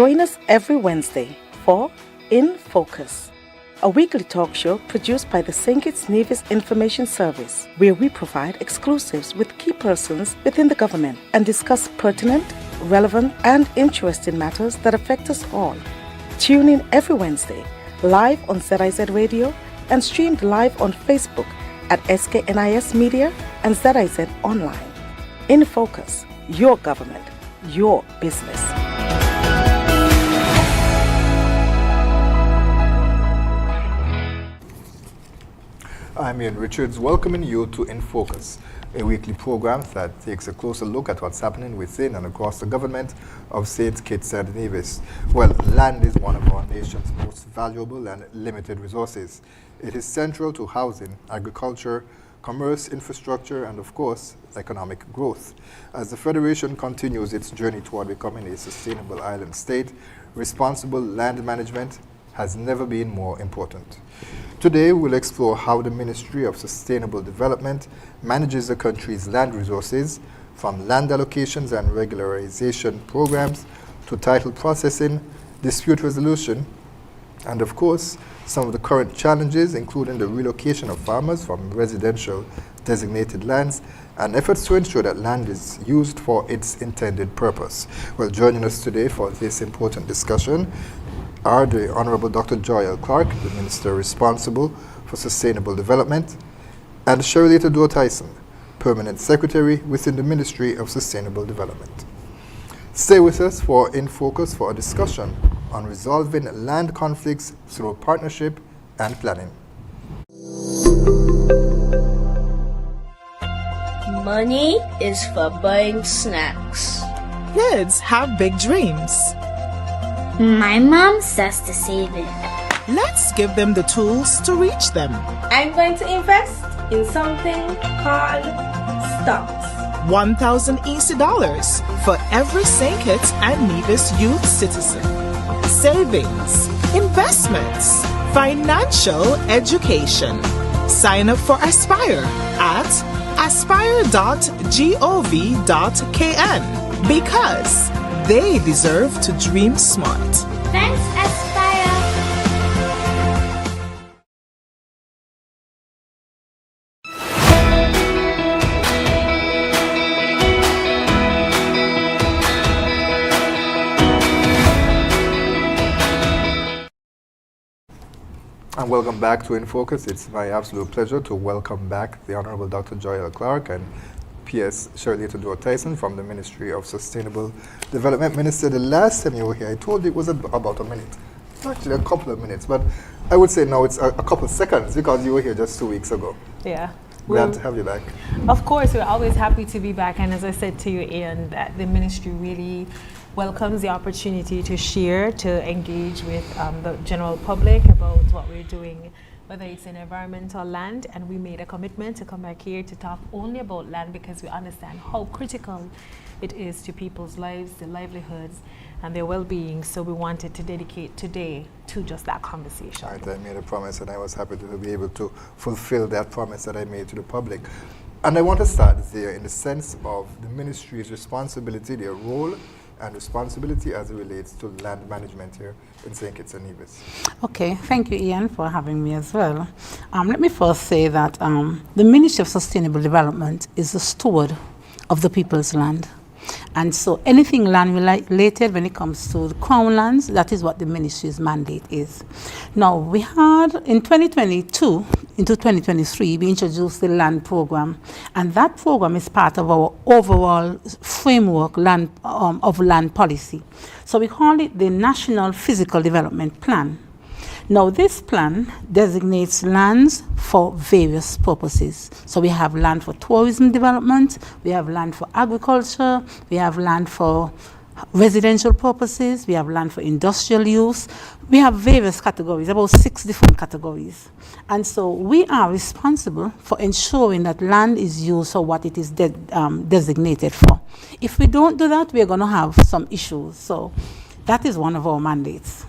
Join us every Wednesday for InFocus, a weekly talk show produced by the St. Kitts Nevis Information Service, where we provide exclusives with key persons within the government and discuss pertinent, relevant, and interesting matters that affect us all. Tune in every Wednesday, live on ZIZ Radio and streamed live on Facebook at SKNIS Media and ZIZ Online. InFocus, your government, your business. I'm Ian Richards, welcoming you to InFocus, a weekly program that takes a closer look at what's happening within and across the government of St. Kitts and Nevis. Well, land is one of our nation's most valuable and limited resources. It is central to housing, agriculture, commerce, infrastructure, and of course, economic growth. As the Federation continues its journey toward becoming a sustainable island state, responsible land management has never been more important. Today, we'll explore how the Ministry of Sustainable Development manages the country's land resources, from land allocations and regularization programs to title processing, dispute resolution, and of course, some of the current challenges, including the relocation of farmers from residential designated lands and efforts to ensure that land is used for its intended purpose. Well, joining us today for this important discussion are the Honorable Dr. Joyelle Clarke, the Minister responsible for Sustainable Development, and Sherilita Dore-Tyson, Permanent Secretary within the Ministry of Sustainable Development. Stay with us for InFocus for a discussion on resolving land conflicts through partnership and planning. Money is for buying snacks. Kids have big dreams. My mom says to save it. Let's give them the tools to reach them. I'm going to invest in something called stocks. 1,000 easy dollars for every St. Kitts and Nevis youth citizen. Savings, investments, financial education. Sign up for Aspire at aspire.gov.kn because they deserve to dream smart. Thanks, Aspire. And welcome back to InFocus. It's my absolute pleasure to welcome back the Honorable Dr. Joyelle Clarke and PS Sherilita Dore-Tyson from the Ministry of Sustainable Development. Minister, the last time you were here, I told you it was about a minute. Actually, a couple of minutes, but I would say now it's a couple of seconds because you were here just 2 weeks ago. Yeah. Glad to have you back. Of course, we're always happy to be back. And as I said to you, Ian, that the ministry really welcomes the opportunity to share, to engage with the general public about what we're doing, whether it's in environmental land, and we made a commitment to come back here to talk only about land because we understand how critical it is to people's lives, their livelihoods, and their well-being. So we wanted to dedicate today to just that conversation. All right, I made a promise, and I was happy to be able to fulfill that promise that I made to the public. And I want to start there in the sense of the ministry's responsibility, their role and responsibility as it relates to land management here in St. Kitts and Nevis. Okay, thank you, Ian, for having me as well. Let me first say that the Ministry of Sustainable Development is the steward of the people's land. And so anything land related when it comes to the crown lands, that is what the ministry's mandate is. Now, we had in 2022 into 2023, we introduced the land program, and that program is part of our overall framework of land policy. So we call it the National Physical Development Plan. Now, this plan designates lands for various purposes. So we have land for tourism development, we have land for agriculture, we have land for residential purposes, we have land for industrial use. We have various categories, about 6 different categories. And so we are responsible for ensuring that land is used for what it is designated for. If we don't do that, we're going to have some issues. So that is one of our mandates.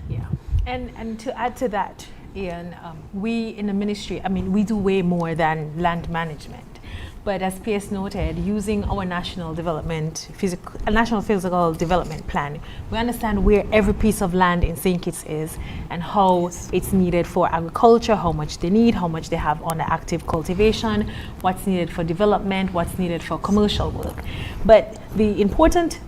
Yeah. And to add to that, Ian, we in the ministry, we do way more than land management. But as PS noted, using our national physical development plan, we understand where every piece of land in St. Kitts is and how it's needed for agriculture, how much they need, how much they have on the active cultivation, what's needed for development, what's needed for commercial work. But the important,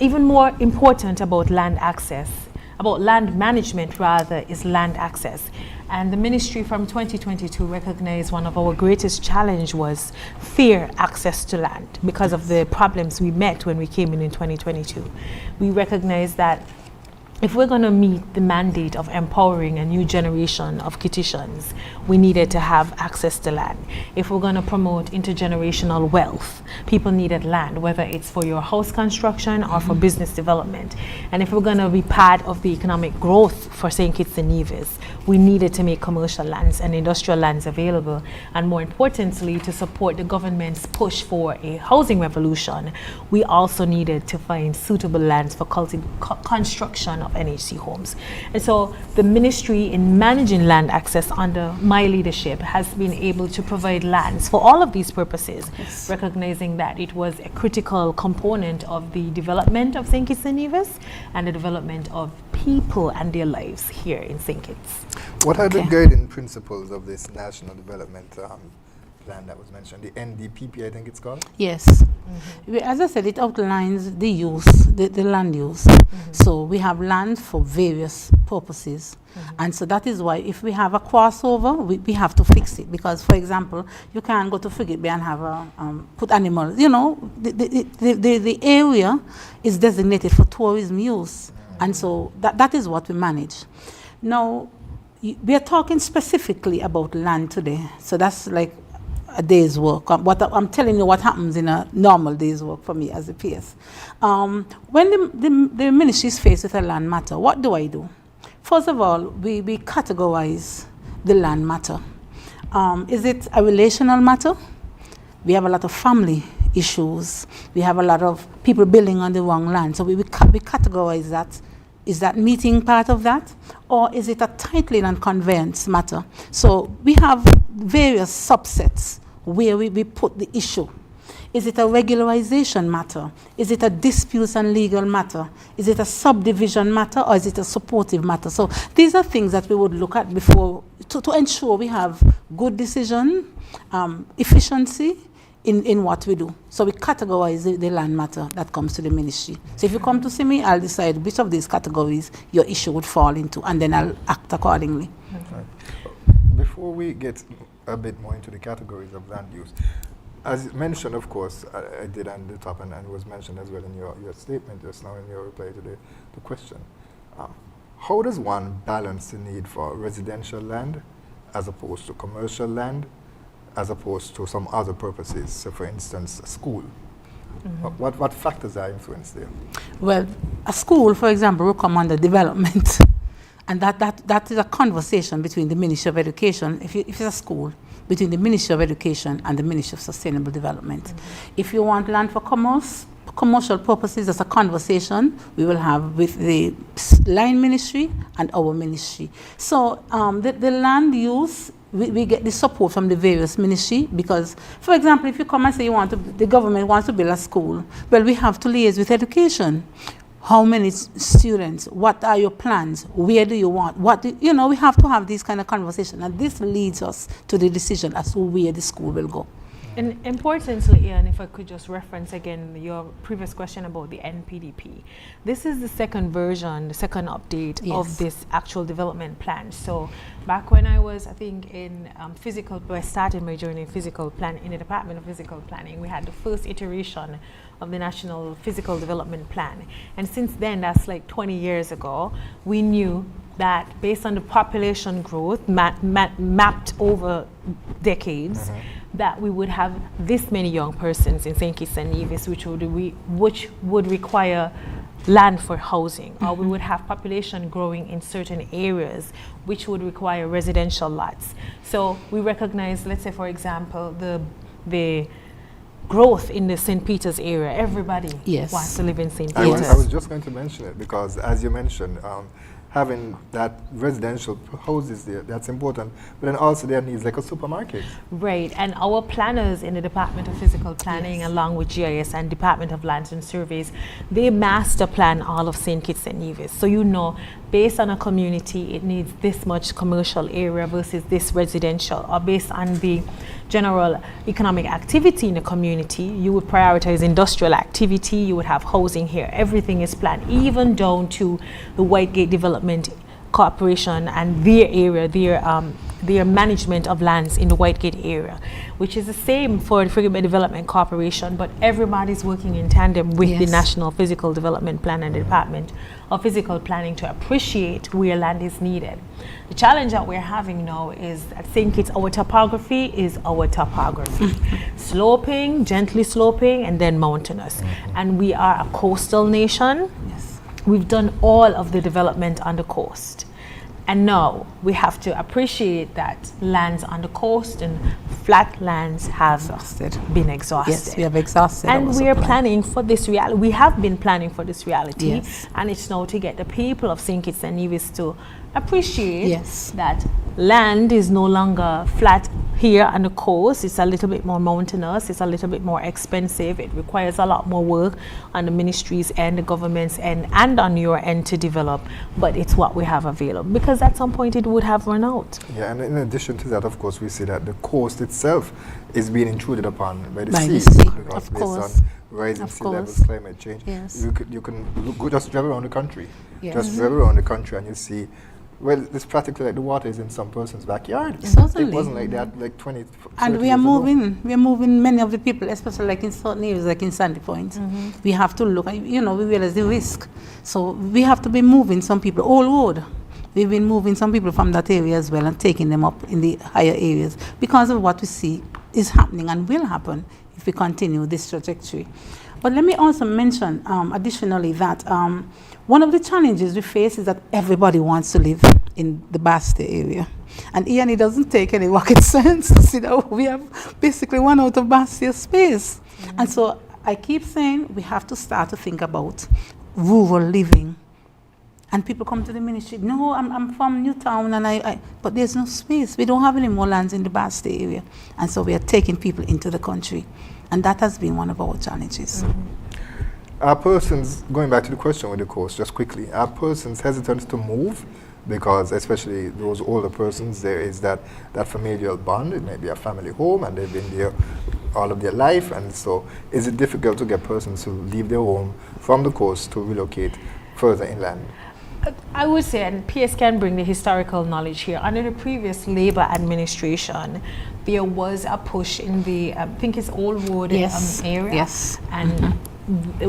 even more important about land access, about land management rather, is land access. And the ministry from 2022 recognized one of our greatest challenge was fair access to land because of the problems we met when we came in 2022. We recognized that if we're going to meet the mandate of empowering a new generation of Kittitians, we needed to have access to land. If we're going to promote intergenerational wealth, people needed land, whether it's for your house construction or for business development. And if we're going to be part of the economic growth for St. Kitts and Nevis, we needed to make commercial lands and industrial lands available. And more importantly, to support the government's push for a housing revolution, we also needed to find suitable lands for construction of NHC homes. And so the ministry, in managing land access under my leadership, has been able to provide lands for all of these purposes, recognizing that it was a critical component of the development of St. Kitts and Nevis and the development of people and their lives here in St. Kitts. What are the guiding principles of this national development plan that was mentioned, the NDPP, I think it's called? Yes. As I said, it outlines the use, the land use. So we have land for various purposes. And so that is why if we have a crossover, we have to fix it. Because, for example, you can't go to Frigate Bay and have put animals. You know, the area is designated for tourism use. And so that is what we manage. Now, we are talking specifically about land today. So that's like a day's work. What I'm telling you what happens in a normal day's work for me as a PS. When the ministry is faced with a land matter, what do? First of all, we categorize the land matter. Is it a relational matter? We have a lot of family issues. We have a lot of people building on the wrong land. So we categorize that. Is that meeting part of that? Or is it a titling and conveyance matter? So we have various subsets where we put the issue. Is it a regularization matter? Is it a disputes and legal matter? Is it a subdivision matter, or is it a supportive matter? So these are things that we would look at before to ensure we have good decision, efficiency in what we do. So we categorize the land matter that comes to the ministry. So if you come to see me, I'll decide which of these categories your issue would fall into, and then I'll act accordingly. Before we get a bit more into the categories of land use, as mentioned, of course, I did on the top, and it was mentioned as well in your statement just now in your reply to the question. How does one balance the need for residential land as opposed to commercial land, as opposed to some other purposes, so for instance, a school? What factors are influenced there? Well, a school, for example, will come under development. And that is a conversation between the Ministry of Education, if it's a school, between the Ministry of Education and the Ministry of Sustainable Development. If you want land for commercial purposes, that's a conversation we will have with the line ministry and our ministry. So the land use, we get the support from the various ministry, because, for example, if you come and say the government wants to build a school, well, we have to liaise with education. How many students? What are your plans? Where do you want? We have to have these kind of conversations, and this leads us to the decision as to where the school will go. And importantly, Ian, if I could just reference again your previous question about the NPDP. This is the second version, the second update of this actual development plan. So back when I was, I think, in I started my journey in physical plan in the Department of Physical Planning. We had the first iteration of the National Physical Development Plan. And since then, that's like 20 years ago, we knew that based on the population growth mapped over decades, that we would have this many young persons in St. Kitts and Nevis, which would require land for housing, or we would have population growing in certain areas, which would require residential lots. So we recognize, let's say, for example, the growth in the St. Peter's area. Everybody wants to live in St. Peter's. I was just going to mention it, because as you mentioned, having that residential houses there, that's important. But then also there needs like a supermarket. Right, and our planners in the Department of Physical Planning, along with GIS and Department of Lands and Surveys, they master plan all of St. Kitts and Nevis. So you know, based on a community, it needs this much commercial area versus this residential, or based on the general economic activity in the community, you would prioritize industrial activity, you would have housing here. Everything is planned, even down to the Whitegate Development Corporation and their area, their management of lands in the Whitegate area, which is the same for the Frigate Development Corporation, but everybody's working in tandem with the National Physical Development Plan and the Department of Physical Planning to appreciate where land is needed. The challenge that we're having now is that St. Kitts, our topography is our topography. Sloping, gently sloping, and then mountainous. And we are a coastal nation. We've done all of the development on the coast. And now we have to appreciate that lands on the coast and flat lands have been exhausted. Yes, we have exhausted. And we are planning for this reality. We have been planning for this reality. And it's now to get the people of St. Kitts and Nevis to appreciate that land is no longer flat here on the coast. It's a little bit more mountainous. It's a little bit more expensive. It requires a lot more work on the ministries and the government's end and on your end to develop. But it's what we have available, because at some point it would have run out. Yeah, and in addition to that, of course, we see that the coast itself is being intruded upon by the sea. Because based on rising sea levels, climate change, you can go just drive around the country. Just drive around the country and you see, well, it's practically like the water is in some person's backyard. Certainly. It wasn't like that like 20, 30 and we are moving. We are moving many of the people, especially like in certain areas, like in Sandy Point. We have to look. You know, we realize the risk, so we have to be moving some people all road. We've been moving some people from that area as well and taking them up in the higher areas because of what we see is happening and will happen if we continue this trajectory. But let me also mention additionally that one of the challenges we face is that everybody wants to live in the Basta area. And Ian, it doesn't take any rocket science to see that we have basically run out of Basta space. And so I keep saying we have to start to think about rural living. And people come to the ministry, no, I'm from Newtown, and but there's no space. We don't have any more lands in the Basta area. And so we are taking people into the country. And that has been one of our challenges. Are persons, going back to the question with the coast, just quickly, are persons hesitant to move? Because especially those older persons, there is that familial bond. It may be a family home and they've been there all of their life. And so is it difficult to get persons to leave their home from the coast to relocate further inland? I would say, and PS can bring the historical knowledge here, under the previous Labour administration, there was a push in the, I think it's Old Road area. And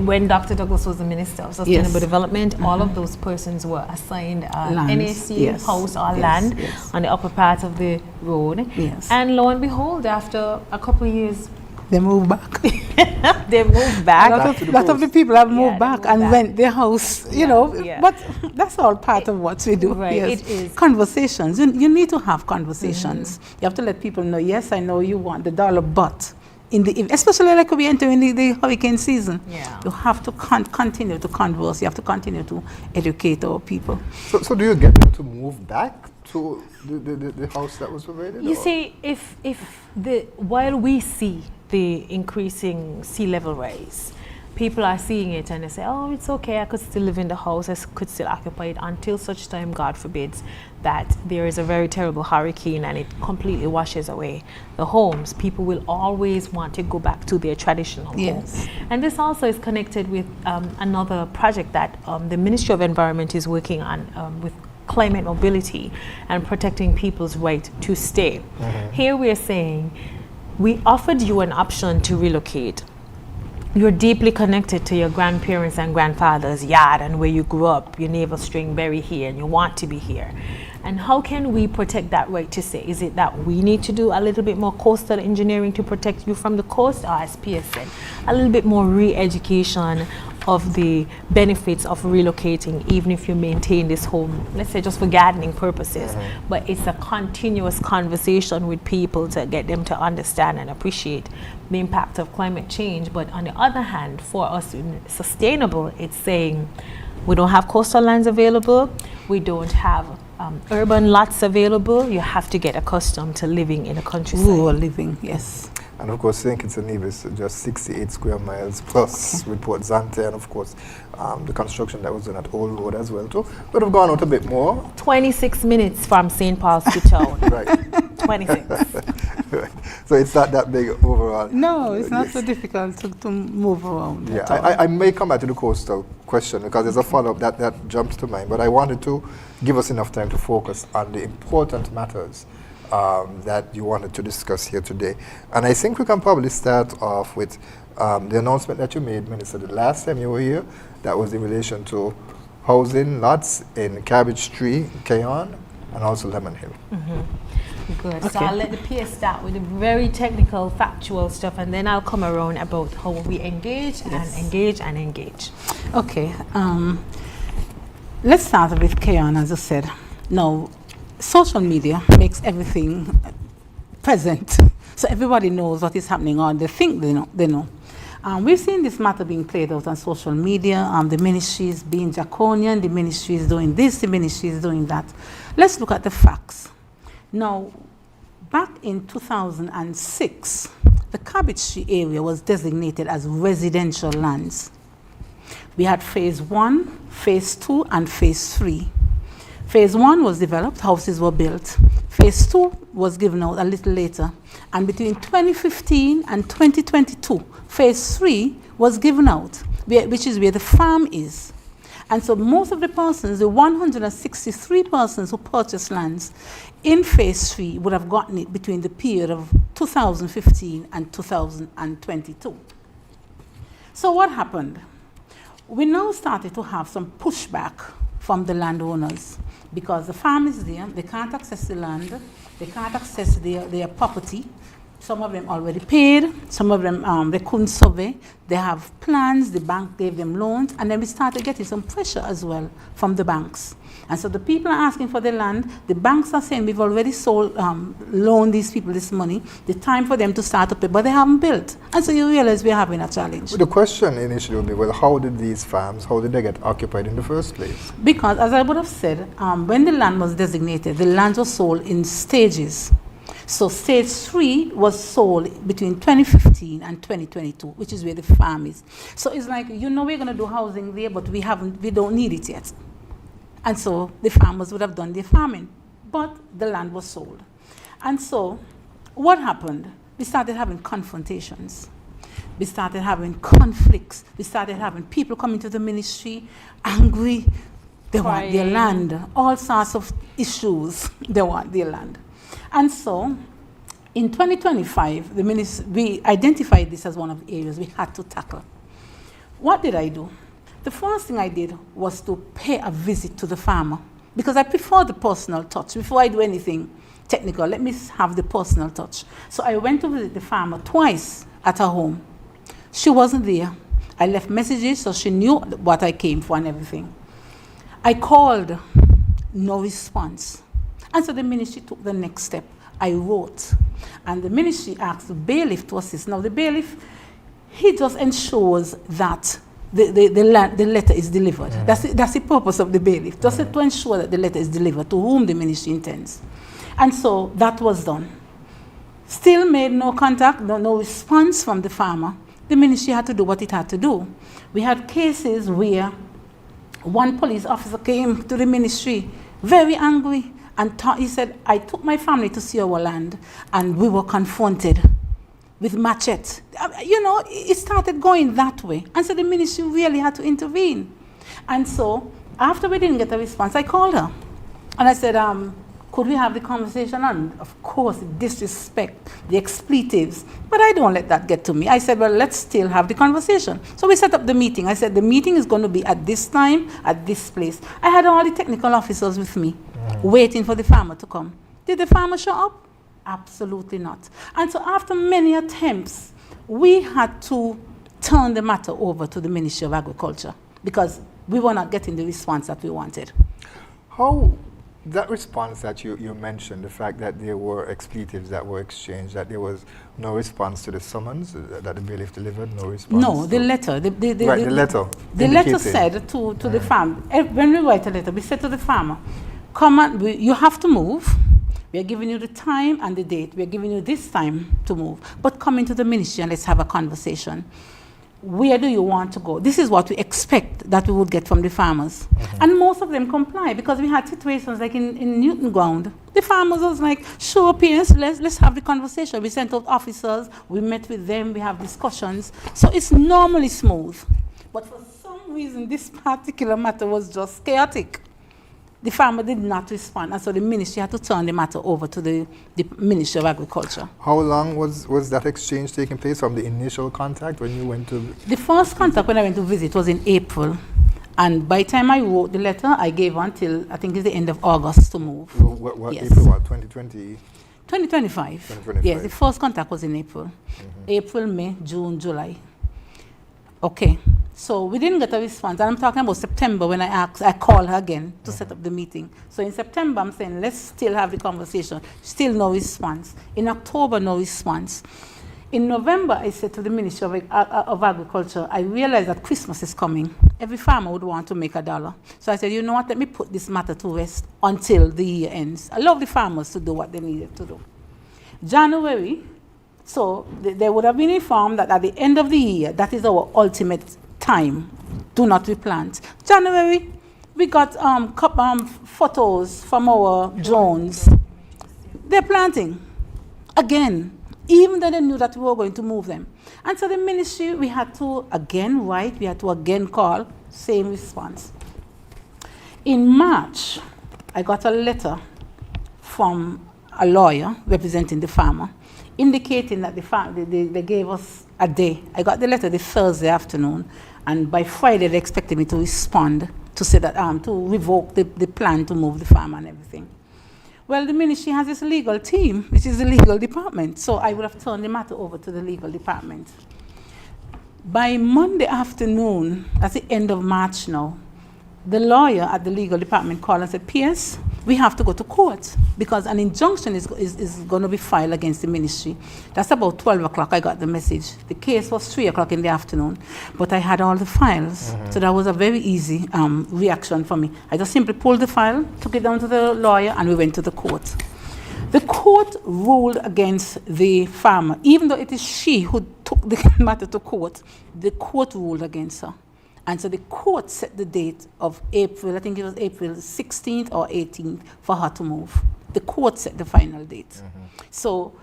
when Dr. Douglas was the Minister of Sustainable Development, all of those persons were assigned NAC house or land on the upper part of the road. And lo and behold, after a couple of years, they moved back. They moved back. A lot of the people have moved back and rent their house, you know. But that's all part of what we do. It is. Conversations. You need to have conversations. You have to let people know, yes, I know you want the dollar, but especially like we enter in the hurricane season, you have to continue to converse. You have to continue to educate our people. So do you get them to move back to the house that was provided? You see, while we see the increasing sea level rise, people are seeing it and they say, oh, it's okay, I could still live in the house, I could still occupy it, until such time, God forbids, that there is a very terrible hurricane and it completely washes away the homes. People will always want to go back to their traditional homes. And this also is connected with another project that the Ministry of Environment is working on with climate mobility and protecting people's right to stay. Here we are saying, we offered you an option to relocate. You're deeply connected to your grandparents and grandfather's yard and where you grew up, your navel string buried here, and you want to be here. And how can we protect that right to stay? Is it that we need to do a little bit more coastal engineering to protect you from the coast, or as Pierre said, a little bit more re-education of the benefits of relocating, even if you maintain this home, let's say just for gardening purposes. But it's a continuous conversation with people to get them to understand and appreciate the impact of climate change. But on the other hand, for us in sustainable, it's saying We don't have coastal lands available. We don't have urban lots available. You have to get accustomed to living in a countryside. Rural living, yes. And of course, St. Kitts and Nevis, just 68 square miles plus with Port Zante, and of course, the construction that was done at Old Road as well too. Would have gone out a bit more. 26 minutes from St. Paul's to town. Right. 26. Right. So it's not that big overall. No, it's not so difficult to move around. Yeah, I may come back to the coastal question because there's a follow-up that jumps to mind, but I wanted to give us enough time to focus on the important matters that you wanted to discuss here today. And I think we can probably start off with the announcement that you made, Minister, the last time you were here. That was in relation to housing lots in Cabbage Tree, Keon, and also Lemon Hill. Good. Okay. So I'll let the PA start with the very technical, factual stuff, and then I'll come around about how we engage and engage and engage. Okay. Let's start with Keon, as I said. Now, social media makes everything present, so everybody knows what is happening, or they think they know. We've seen this matter being played out on social media, the ministries being draconian, the ministry is doing this, the ministry is doing that. Let's look at the facts. Now, back in 2006, the Cabbage Tree area was designated as residential lands. We had phase 1, phase 2, and phase 3. Phase 1 was developed, houses were built. Phase 2 was given out a little later. And between 2015 and 2022, phase 3 was given out, which is where the farm is. And so most of the persons, the 163 persons who purchased lands in phase 3 would have gotten it between the period of 2015 and 2022. So what happened? We now started to have some pushback from the landowners because the farm is there, they can't access the land, they can't access their property. Some of them already paid, some of them they couldn't survey, they have plans, the bank gave them loans, and then we started getting some pressure as well from the banks. And so the people are asking for the land, the banks are saying we've already loaned these people this money, the time for them to start to pay, but they haven't built. And so you realize we're having a challenge. Well, the question initially would be, well, how did these farms, how did they get occupied in the first place? Because as I would have said, when the land was designated, the land was sold in stages. So stage 3 was sold between 2015 and 2022, which is where the farm is. So it's like, we're going to do housing there, but we don't need it yet. And so the farmers would have done their farming, but the land was sold. And so what happened? We started having confrontations. We started having conflicts. We started having people coming to the ministry angry. They want their land. All sorts of issues. They want their land. And so, in 2025, we identified this as one of the areas we had to tackle. What did I do? The first thing I did was to pay a visit to the farmer, because I prefer the personal touch. Before I do anything technical, let me have the personal touch. So I went to visit the farmer twice at her home. She wasn't there. I left messages so she knew what I came for and everything. I called, no response. And so the ministry took the next step. I wrote, and the ministry asked the bailiff to assist. Now the bailiff, he just ensures that the letter is delivered. That's the purpose of the bailiff, just to ensure that the letter is delivered to whom the ministry intends. And so that was done. Still made no contact, no response from the farmer. The ministry had to do what it had to do. We had cases where one police officer came to the ministry very angry, and he said, I took my family to see our land, and we were confronted with machete. It started going that way. And so the ministry really had to intervene. And so after we didn't get a response, I called her. And I said, could we have the conversation? And of course, the disrespect, the expletives. But I don't let that get to me. I said, well, let's still have the conversation. So we set up the meeting. I said, the meeting is going to be at this time, at this place. I had all the technical officers with me, waiting for the farmer to come. Did the farmer show up? Absolutely not. And so after many attempts, we had to turn the matter over to the Ministry of Agriculture because we were not getting the response that we wanted. How That response that you mentioned, the fact that there were expletives that were exchanged, that there was no response to the summons that the bailiff delivered, no response. No, the letter. The letter. The letter said to the farmer, when we write a letter, we said to the farmer, come on, you have to move. We are giving you the time and the date. We are giving you this time to move. But come into the ministry and let's have a conversation. Where do you want to go? This is what we expect that we would get from the farmers. And most of them comply, because we had situations like in Newton Ground. The farmers was like, sure, PS, let's have the conversation. We sent out officers, we met with them, we have discussions. So it's normally smooth. But for some reason, this particular matter was just chaotic. The farmer did not respond, and so the ministry had to turn the matter over to the Ministry of Agriculture. How long was that exchange taking place from the initial contact when you went to? The first contact when I went to visit was in April, and by the time I wrote the letter, I gave until, I think it's the end of August to move. What Yes. April, what, 2020? 2025. 2025. Yes, the first contact was in April. April, May, June, July. Okay. So we didn't get a response. And I'm talking about September when I called her again to set up the meeting. So in September, I'm saying, let's still have the conversation. Still no response. In October, no response. In November, I said to the Ministry of Agriculture, I realized that Christmas is coming. Every farmer would want to make $1. So I said, you know what, let me put this matter to rest until the year ends. I love the farmers to do what they needed to do. January, so they would have been informed that at the end of the year, that is our ultimate time, do not replant. January, we got photos from our drones. They're planting again, even though they knew that we were going to move them. And so the ministry, we had to again write, we had to again call, same response. In March, I got a letter from a lawyer representing the farmer, indicating that they gave us a day. I got the letter the Thursday afternoon, and by Friday they expected me to respond to say that to revoke the plan to move the farm and everything. Well, the ministry has this legal team, which is the legal department, so I would have turned the matter over to the legal department. By Monday afternoon, that's the end of March now, the lawyer at the legal department called and said, P.S., we have to go to court because an injunction is going to be filed against the ministry. That's about 12 o'clock I got the message. The case was 3 o'clock in the afternoon, but I had all the files. So that was a very easy reaction for me. I just simply pulled the file, took it down to the lawyer, and we went to the court. The court ruled against the farmer. Even though it is she who took the matter to court, the court ruled against her. And so the court set the date of April, I think it was April 16th or 18th, for her to move. The court set the final date. So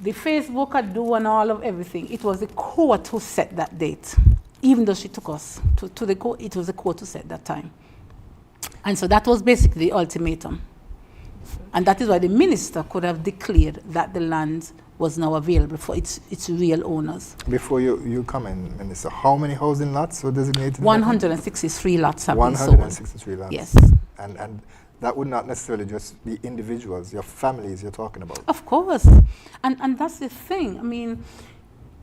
the Facebook had do and all of everything. It was the court who set that date. Even though she took us to the court, it was the court who set that time. And so that was basically the ultimatum. And that is why the minister could have declared that the land was now available for its real owners. Before you come in, Minister, how many housing lots were designated? 163 lots have been sold. 163 lots. Yes. And that would not necessarily just be individuals, your families you're talking about. Of course. And that's the thing. I mean,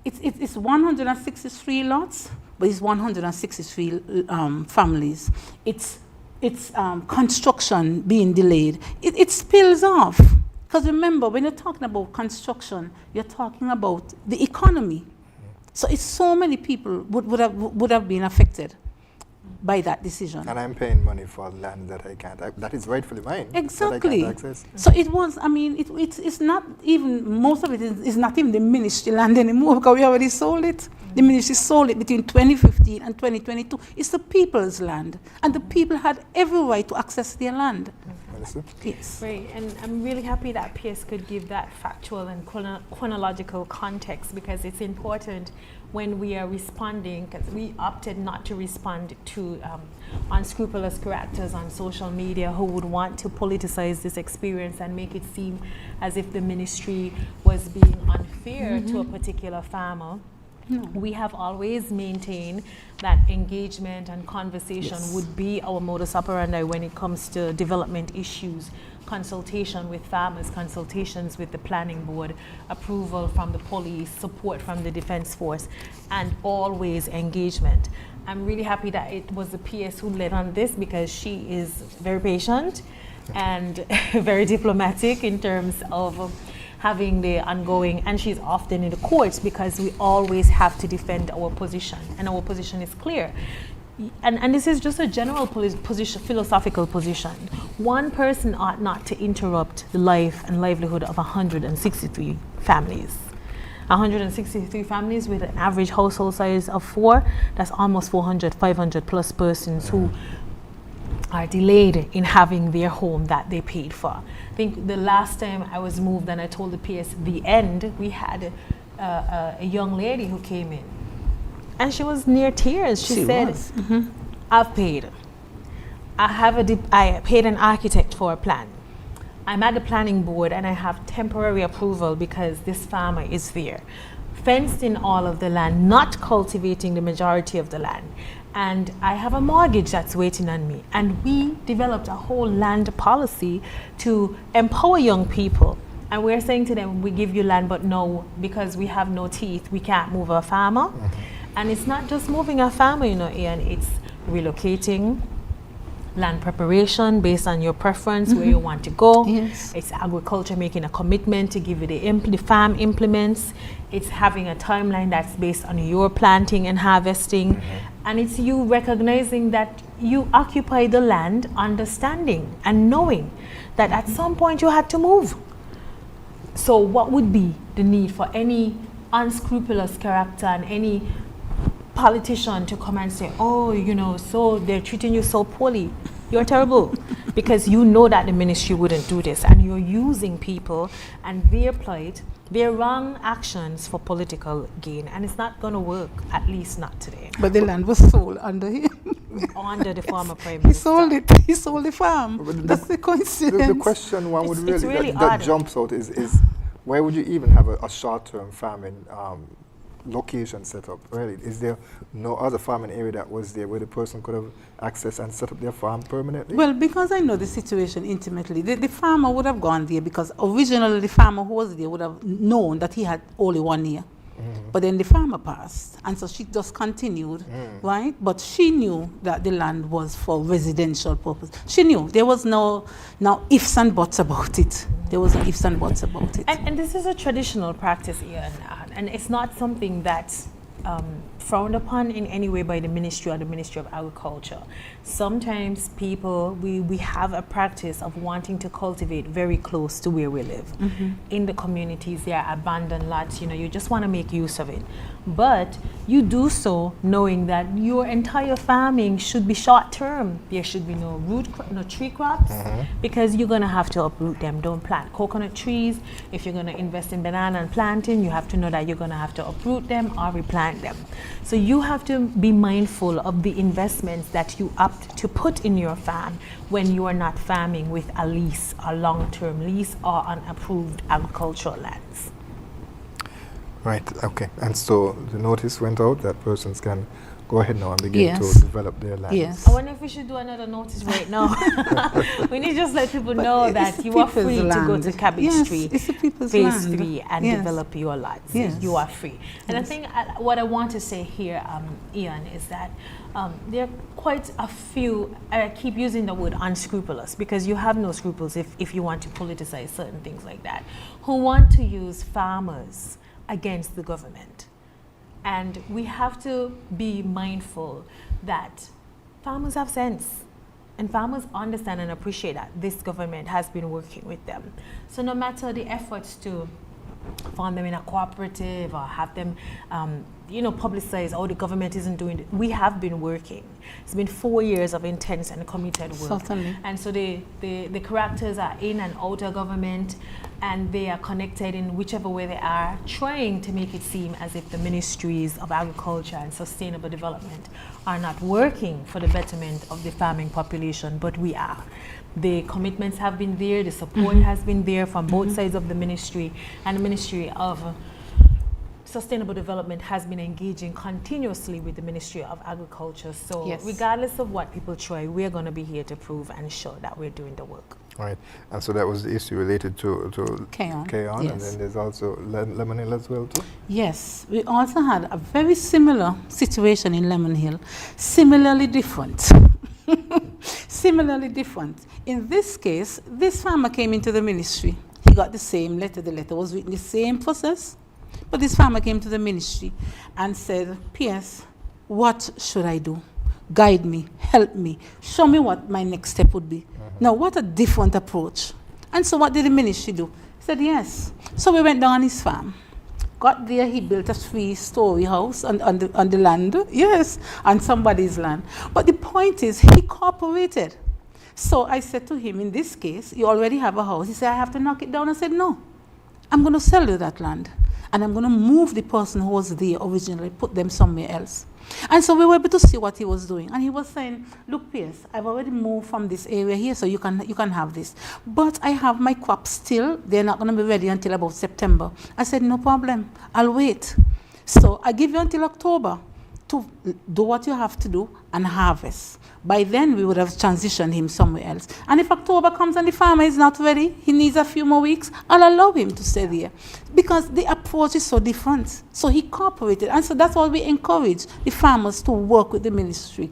it's 163 lots, but it's 163 families. It's construction being delayed. It spills off. Because remember, when you're talking about construction, you're talking about the economy. So it's so many people would have been affected by that decision. And I'm paying money for land that I can't, that is rightfully mine. Exactly. That I can't access. So it was, I mean, it's not even, most of it is not even the ministry land anymore because we already sold it. The ministry sold it between 2015 and 2022. It's the people's land. And the people had every right to access their land. Yes. Great, and I'm really happy that PS could give that factual and chronological context because it's important when we are responding, because we opted not to respond to unscrupulous characters on social media who would want to politicize this experience and make it seem as if the ministry was being unfair to a particular farmer. No. We have always maintained that engagement and conversation would be our modus operandi when it comes to development issues, consultation with farmers, consultations with the planning board, approval from the police, support from the defense force, and always engagement. I'm really happy that it was the PS who led on this because she is very patient and very diplomatic in terms of having the ongoing, and she's often in the courts because we always have to defend our position, and our position is clear. And this is just a general position, philosophical position. One person ought not to interrupt the life and livelihood of 163 families. 163 families with an average household size of 4, that's almost 400, 500 plus persons who are delayed in having their home that they paid for. I think the last time I was moved and I told the PS the end, we had a young lady who came in and she was near tears. She said, I've paid. I paid an architect for a plan. I'm at the planning board and I have temporary approval because this farmer is there, fenced in all of the land, not cultivating the majority of the land. And I have a mortgage that's waiting on me. And we developed a whole land policy to empower young people. And we're saying to them, we give you land, but no, because we have no teeth, we can't move a farmer. And it's not just moving a farmer, you know, Ian, it's relocating, land preparation based on your preference, where you want to go. It's agriculture making a commitment to give you the farm implements. It's having a timeline that's based on your planting and harvesting. And it's you recognizing that you occupy the land, understanding and knowing that at some point you had to move. So what would be the need for any unscrupulous character and any politician to come and say, oh, you know, so they're treating you so poorly? You're terrible, because you know that the ministry wouldn't do this, and you're using people and their plight, their wrong actions for political gain, and it's not going to work, at least not today. But the land was sold under him. Under the former prime minister. He sold it. He sold the farm. That's the coincidence. The question one would really odd. that jumps out is where would you even have a short-term farming location set up? Really, is there no other farming area that was there where the person could have access and set up their farm permanently? Well, because I know the situation intimately, the farmer would have gone there because originally the farmer who was there would have known that he had only 1 year. But then the farmer passed, and so she just continued, right? But she knew that the land was for residential purpose. She knew there was no ifs and buts about it. There was no ifs and buts about it. And this is a traditional practice, Ian, and it's not something that's frowned upon in any way by the ministry or the Ministry of Agriculture. Sometimes people, we have a practice of wanting to cultivate very close to where we live. In the communities, there are abandoned lots, you know, you just want to make use of it. But you do so knowing that your entire farming should be short term. There should be no tree crops, because you're going to have to uproot them. Don't plant coconut trees. If you're going to invest in banana and planting, you have to know that you're going to have to uproot them or replant them. So you have to be mindful of the investments that you opt to put in your farm when you are not farming with a lease, a long-term lease, or unapproved agricultural lands. Right, okay. And so the notice went out that persons can go ahead now and begin to develop their lands. I wonder if we should do another notice right now. We need to just let people know that you are free to go to Cabbage Street, Phase 3, and develop your lots. You are free. And I think what I want to say here, Ian, is that there are quite a few, I keep using the word unscrupulous, because you have no scruples if you want to politicize certain things like that, who want to use farmers against the government. And we have to be mindful that farmers have sense, and farmers understand and appreciate that this government has been working with them. So no matter the efforts to form them in a cooperative or have them publicize, oh, the government isn't doing it, we have been working. It's been 4 years of intense and committed work. Certainly. And so the characters are in and out of government, and they are connected in whichever way they are, trying to make it seem as if the ministries of agriculture and sustainable development are not working for the betterment of the farming population, but we are. The commitments have been there, the support has been there from both sides of the ministry, and the Ministry of Sustainable Development has been engaging continuously with the Ministry of Agriculture. So regardless of what people try, we're going to be here to prove and show that we're doing the work. Right, and so that was the issue related to K-On, and then there's also Lemon Hill as well too? Yes, we also had a very similar situation in Lemon Hill, similarly different. similarly different. In this case, this farmer came into the ministry. He got the same letter. The letter was written the same process. But this farmer came to the ministry and said, P.S., what should I do? Guide me, help me, show me what my next step would be. Now, what a different approach. And so what did the ministry do? He said, yes. So we went down on his farm. Got there, he built a 3-story house on the land. Yes, on somebody's land. But the point is, he cooperated. So I said to him, in this case, you already have a house. He said, I have to knock it down. I said, no, I'm going to sell you that land. And I'm going to move the person who was there originally, put them somewhere else. And so we were able to see what he was doing. And he was saying, look, Pierce, I've already moved from this area here, so you can have this. But I have my crops still. They're not going to be ready until about September. I said, no problem. I'll wait. So I give you until October to do what you have to do and harvest. By then, we would have transitioned him somewhere else. And if October comes and the farmer is not ready, he needs a few more weeks, I'll allow him to stay there. Because the approach is so different. So he cooperated. And so that's why we encourage the farmers to work with the ministry.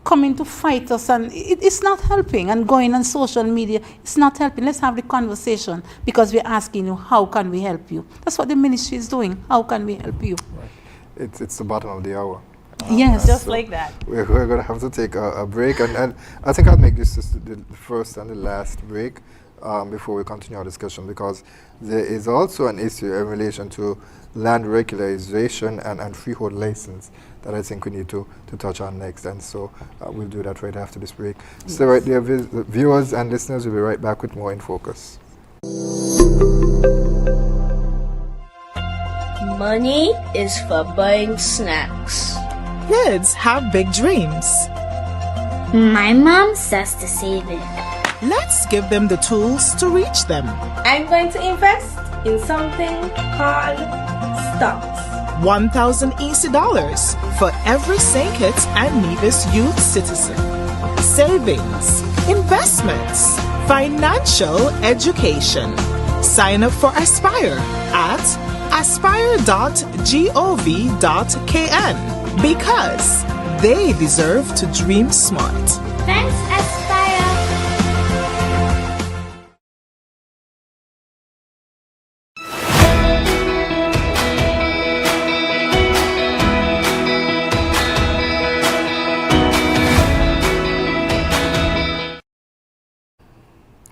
Coming to fight us, and it's not helping. And going on social media, it's not helping. Let's have the conversation, because we're asking you, how can we help you? That's what the ministry is doing. How can we help you? Right. It's the bottom of the hour. Yes, just so like that. We're going to have to take a break, and I think I'll make this the first and the last break before we continue our discussion, because there is also an issue in relation to land regularization and freehold license that I think we need to touch on next, and so we'll do that right after this break. Yes. So right there, viewers and listeners, we'll be right back with more In Focus. Money is for buying snacks. Kids have big dreams. My mom says to save it. Let's give them the tools to reach them. I'm going to invest in something called stocks. 1,000 easy dollars for every St. Kitts and Nevis youth citizen. Savings, investments, financial education. Sign up for Aspire at aspire.gov.kn, because they deserve to dream smart. Thanks, Aspire.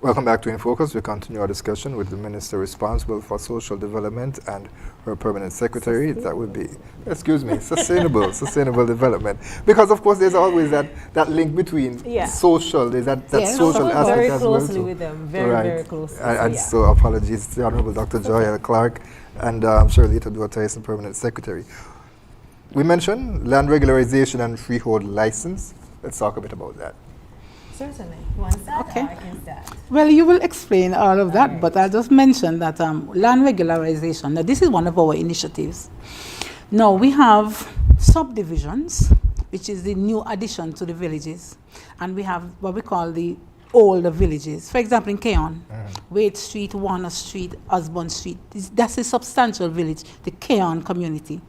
Welcome back to In Focus. We continue our discussion with the Minister responsible for social development and her permanent secretary. That would be, sustainable development. Because of course there's always that link between social, there's that social aspect very as well. closely with them, very closely. And so apologies to the Honorable Dr. Joyelle, Clarke, and Sherilita, Dore-Tyson, permanent secretary. We mentioned land regularization and freehold license. Let's talk a bit about that. Certainly. You want to start? Okay. Or I can start. Well, you will explain all of that, but I'll just mention that land regularization, now this is one of our initiatives. Now we have subdivisions, which is the new addition to the villages, and we have what we call the older villages. For example, in Keon, Wade Street, Warner Street, Osborne Street, that's a substantial village, the Keon community.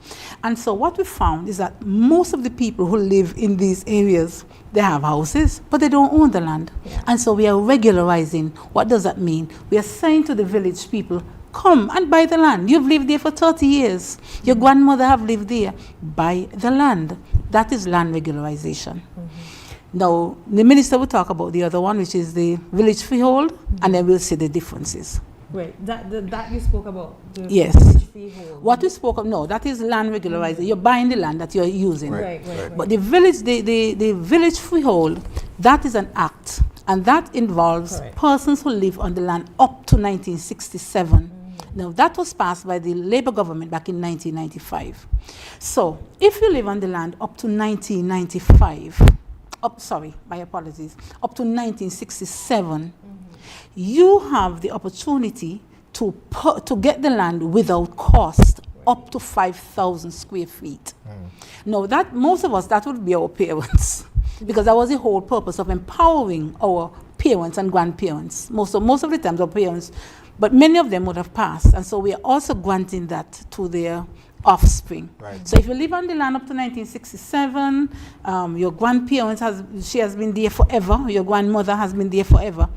And so what we found is that most of the people who live in these areas, they have houses, but they don't own the land. Yeah. And so we are regularizing. What does that mean? We are saying to the village people, come and buy the land. You've lived there for 30 years. Your grandmother have lived there. Buy the land. That is land regularization. Now, the minister will talk about the other one, which is the village freehold, and then we'll see the differences. Wait, that you spoke about? The Yes. village freehold. What we spoke of, no, that is land regularization. You're buying the land that you're using. Right. But the village, the village freehold, that is an act, and that involves persons who live on the land up to 1967. Now, that was passed by the Labour government back in 1995. So, if you live on the land up to 1995, up to 1967, you have the opportunity to get the land without cost up to 5,000 square feet. Now, that most of us, that would be our parents, because that was the whole purpose of empowering our parents and grandparents. Most of the times our parents, but many of them would have passed, and so we are also granting that to their offspring. Right. So if you live on the land up to 1967, your grandparents she has been there forever, your grandmother has been there forever,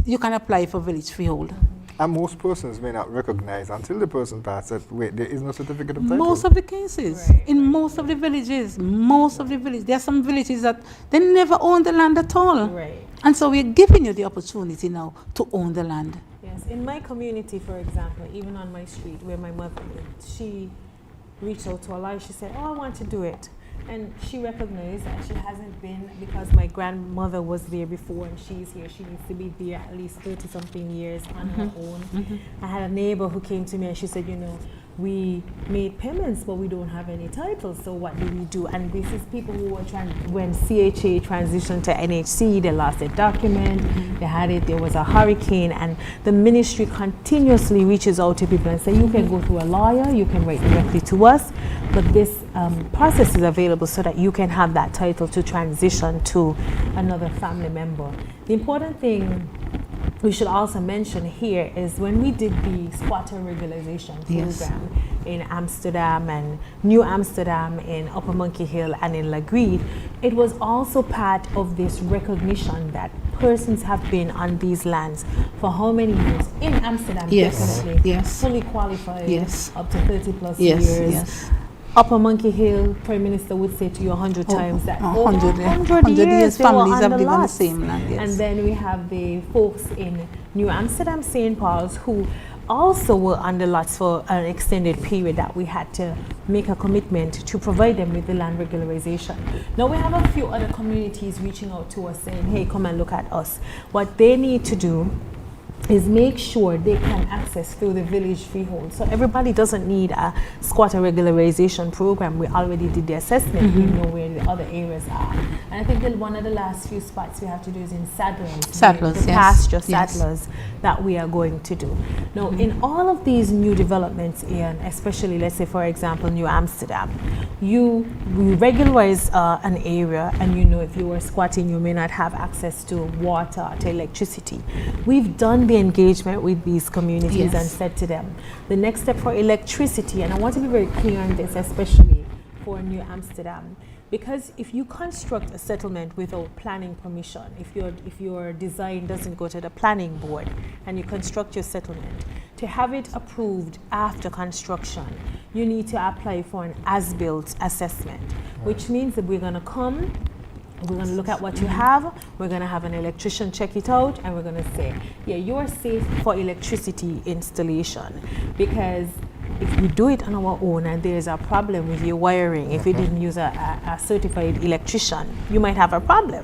you can apply for village freehold. And most persons may not recognize until the person passes, wait, there is no certificate of title. Most of the cases, most of the villages, there are some villages that they never own the land at all. Right. And so we're giving you the opportunity now to own the land. Yes, in my community, for example, even on my street where my mother lived, she reached out to Allah. She said, oh, I want to do it. And she recognized that she hasn't been, because my grandmother was there before and she's here. She needs to be there at least 30-something years on her own. I had a neighbor who came to me and she said, you know, we made payments, but we don't have any titles, so what do we do? And this is people who were when CHA transitioned to NHC, they lost their document, they had it, there was a hurricane, and the ministry continuously reaches out to people and say, you can go through a lawyer, you can write directly to us, but this process is available so that you can have that title to transition to another family member. The important thing we should also mention here is when we did the squatter regularization program in Amsterdam and New Amsterdam, in Upper Monkey Hill and in Lagreed, it was also part of this recognition that persons have been on these lands for how many years? In Amsterdam, definitely. Fully qualified, up to 30 plus years. Upper Monkey Hill, Prime Minister would say to you 100 times that 100 years families have lived lived on the same land. And then we have the folks in New Amsterdam, St. Paul's, who also were on the lots for an extended period that we had to make a commitment to provide them with the land regularization. Now we have a few other communities reaching out to us saying, hey, come and look at us. What they need to do is make sure they can access through the village freehold. So everybody doesn't need a squatter regularization program. We already did the assessment. We know where the other areas are. And I think that one of the last few spots we have to do is in Sadlers, the pasture Sadlers that we are going to do. Now, in all of these new developments, Ian, especially, let's say, for example, New Amsterdam, we regularize an area, and you know, if you were squatting, you may not have access to water, to electricity. We've done the engagement with these communities and said to them, the next step for electricity, and I want to be very clear on this, especially for New Amsterdam, because if you construct a settlement without planning permission, if your design doesn't go to the planning board and you construct your settlement, to have it approved after construction, you need to apply for an as-built assessment, which means that we're going to come, we're going to look at what you have, we're going to have an electrician check it out, and we're going to say, yeah, you're safe for electricity installation. Because if we do it on our own and there's a problem with your wiring, if you didn't use a certified electrician, you might have a problem.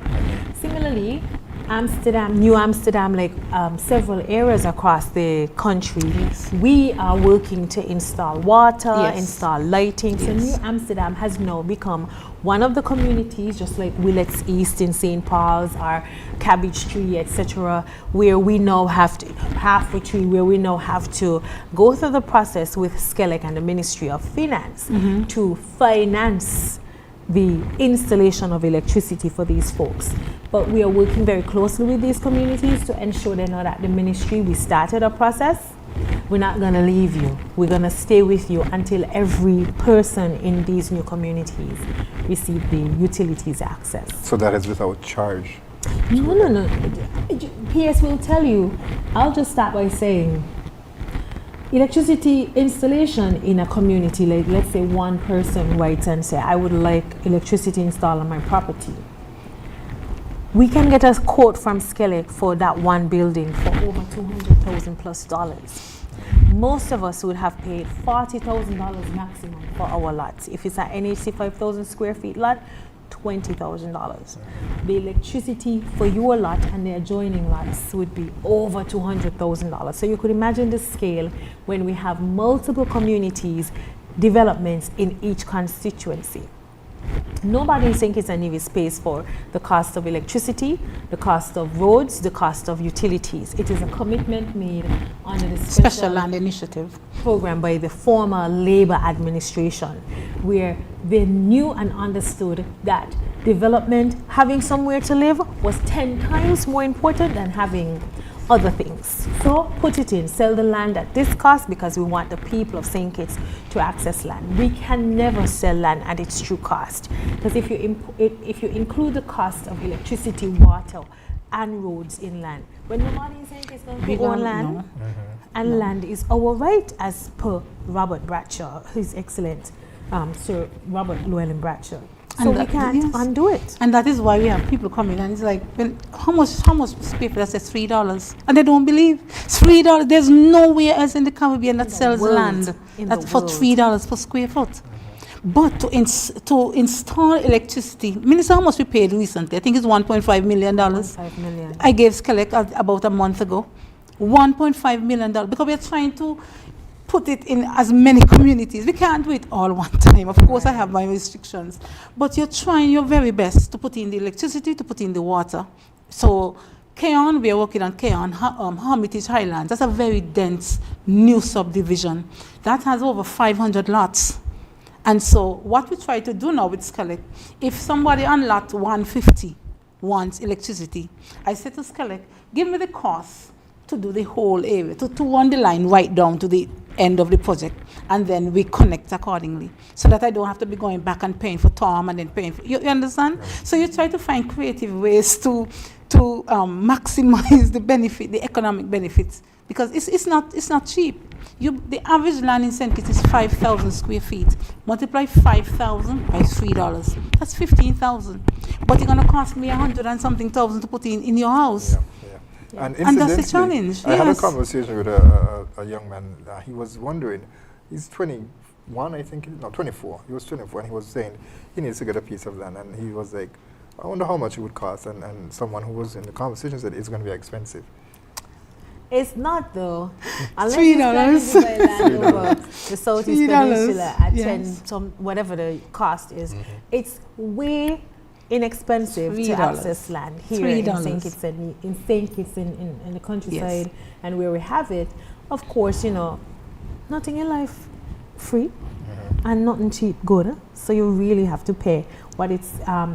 Similarly, Amsterdam, New Amsterdam, like several areas across the country, we are working to install water, install lighting. So New Amsterdam has now become one of the communities, just like Willets East in St. Paul's or Cabbage Tree, etc., where we now have to, Halfway Tree, where we now have to go through the process with SCELEC and the Ministry of Finance to finance the installation of electricity for these folks. But we are working very closely with these communities to ensure they know that the ministry, we started a process. We're not going to leave you. We're going to stay with you until every person in these new communities receive the utilities access. So that is without charge? No. PS will tell you. I'll just start by saying, electricity installation in a community, like let's say one person writes and say, I would like electricity installed on my property. We can get a quote from SCELEC for that one building for over $200,000 plus. Most of us would have paid $40,000 maximum for our lots. If it's an NHC 5,000 square feet lot, $20,000. The electricity for your lot and the adjoining lots would be over $200,000. So you could imagine the scale when we have multiple communities, developments in each constituency. Nobody in St. Kitts and Nevis pays for the cost of electricity, the cost of roads, the cost of utilities. It is a commitment made under the Special Land Initiative program by the former Labour administration, where they knew and understood that development, having somewhere to live, was 10 times more important than having other things. So put it in, sell the land at this cost because we want the people of St. Kitts to access land. We can never sell land at its true cost, because if you include the cost of electricity, water, and roads in land, when nobody in St. Kitts going to own land, and land is our right as per Robert Bradshaw, His Excellent Sir Robert Llewellyn Bradshaw. So we can't undo it. And that is why we have people coming and it's like, how much square foot? I said $3. And they don't believe. It's $3. There's nowhere else in the Caribbean that sells land for $3 per square foot. But to install electricity, Minister, how much we paid recently? I think it's $1.5 million. $1.5 million. I gave Clarke about a month ago. $1.5 million, because we're trying to put it in as many communities. We can't do it all one time. Of course, I have my restrictions. But you're trying your very best to put in the electricity, to put in the water. So Keon, we are working on Keon, Hermitage Highlands. That's a very dense new subdivision. That has over 500 lots. And so what we try to do now with Clarke, if somebody on lot 150 wants electricity, I say to Clarke, give me the cost to do the whole area, to run the line right down to the end of the project, and then we connect accordingly, so that I don't have to be going back and paying for Tom and then paying for, you understand? So you try to find creative ways to maximize the benefit, the economic benefits, because it's not cheap. The average land in St. Kitts is 5,000 square feet. Multiply 5,000 by $3. That's 15,000. But it's going to cost me 100 and something thousand to put in your house. Yeah. And that's a challenge. I had a conversation with a young man. He was wondering, he's 21, I think, no, 24. He was 24, and he was saying he needs to get a piece of land. And he was like, I wonder how much it would cost. And someone who was in the conversation said it's going to be expensive. It's not though. Unless you're planning to buy land over the Southeast Peninsula at 10, whatever the cost is, it's way inexpensive to access land here in St. Kitts in the countryside, and where we have it. Of course, you know, nothing in life free and nothing cheap good. So you really have to pay what it's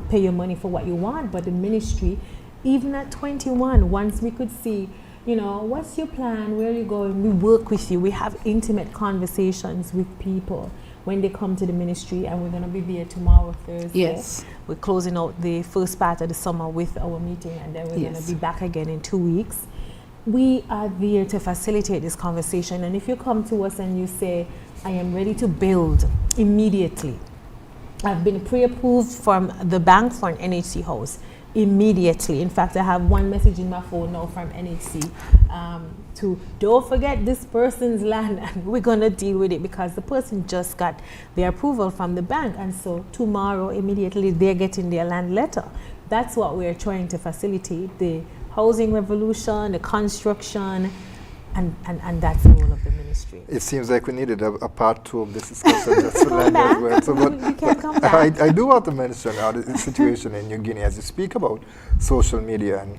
pay your money for what you want. But the ministry, even at 21, once we could see, you know, what's your plan? Where are you going? We work with you. We have intimate conversations with people when they come to the ministry, and we're going to be there tomorrow, Thursday. Yes. We're closing out the first part of the summer with our meeting, and then we're going to be back again in 2 weeks. We are there to facilitate this conversation, and if you come to us and you say, I am ready to build immediately, I've been pre-approved from the bank for an NHC house immediately. In fact, I have one message in my phone now from NHC to don't forget this person's land, and we're going to deal with it because the person just got their approval from the bank, and so tomorrow immediately they're getting their land letter. That's what we're trying to facilitate, the housing revolution, the construction, and that's the role of the ministry. It seems like we needed a part 2 of this discussion. Just to land as well. So, but you can't come back. I do want to mention the situation in New Guinea as you speak about social media and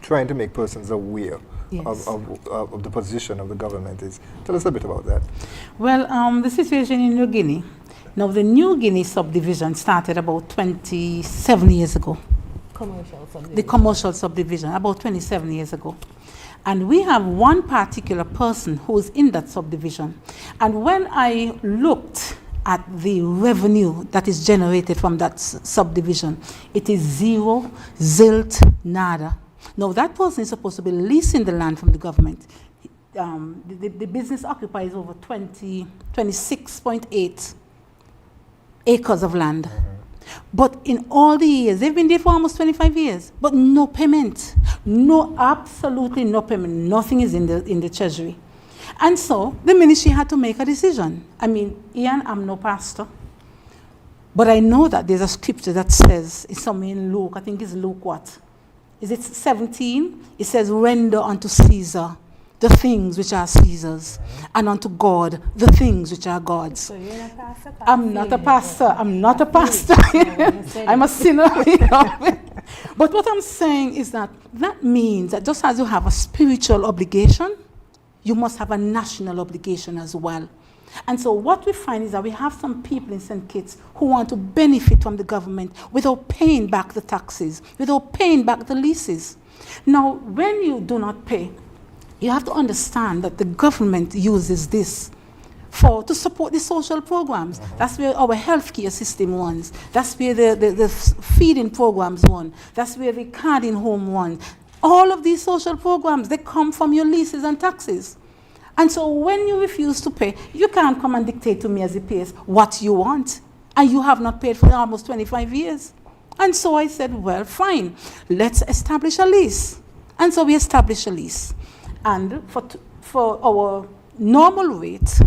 trying to make persons aware of the position of the government. Tell us a bit about that. Well, the situation in New Guinea. Now, the New Guinea subdivision started about 27 years ago. Commercial subdivision. The commercial subdivision, about 27 years ago. And we have one particular person who is in that subdivision. And when I looked at the revenue that is generated from that subdivision, it is zero, zilt, nada. Now, that person is supposed to be leasing the land from the government. The business occupies over 26.8 acres of land. But in all the years, they've been there for almost 25 years, but no payment. No, absolutely no payment. Nothing is in the treasury. And so the ministry had to make a decision. I mean, Ian, I'm no pastor, but I know that there's a scripture that says, it's somewhere in Luke, I think it's Luke what? Is it 17? It says, render unto Caesar the things which are Caesar's, and unto God the things which are God's. So you're not a pastor? I'm not a pastor. I'm not a pastor. I'm a sinner. But what I'm saying is that means that just as you have a spiritual obligation, you must have a national obligation as well. And so what we find is that we have some people in St. Kitts who want to benefit from the government without paying back the taxes, without paying back the leases. Now, when you do not pay, you have to understand that the government uses this to support the social programs. That's where our healthcare system runs. That's where the feeding programs run. That's where the carding home runs. All of these social programs, they come from your leases and taxes. And so when you refuse to pay, you can't come and dictate to me as a PS what you want. And you have not paid for almost 25 years. And so I said, well, fine, let's establish a lease. And so we established a lease. And for our normal rate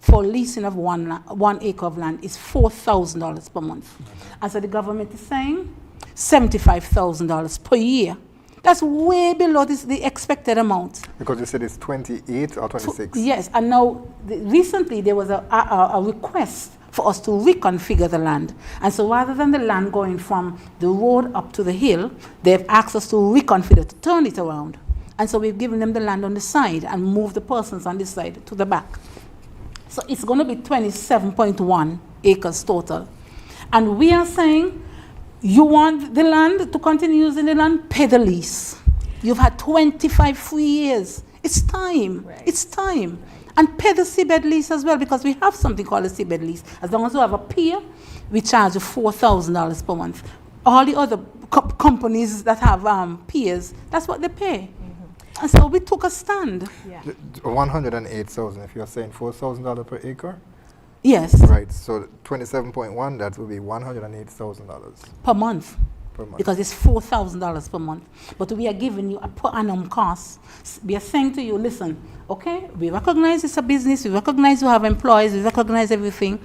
for leasing of 1 acre of land is $4,000 per month. And so the government is saying $75,000 per year. That's way below the expected amount. Because you said it's 28 or 26? Yes, and now recently there was a request for us to reconfigure the land. And so rather than the land going from the road up to the hill, they've asked us to reconfigure, to turn it around. And so we've given them the land on the side and moved the persons on this side to the back. So it's going to be 27.1 acres total. And we are saying, you want the land to continue using the land, pay the lease. You've had 25 free years. It's time. Right. It's time. And pay the seabed lease as well, because we have something called a seabed lease. As long as you have a pier, we charge you $4,000 per month. All the other companies that have piers, that's what they pay. And so we took a stand. Yeah. 108,000, if you're saying $4,000 per acre? Yes. Right, so 27.1, that will be $108,000. Per month. Per month. Because it's $4,000 per month. But we are giving you a per annum cost. We are saying to you, listen, okay, we recognize it's a business, we recognize you have employees, we recognize everything,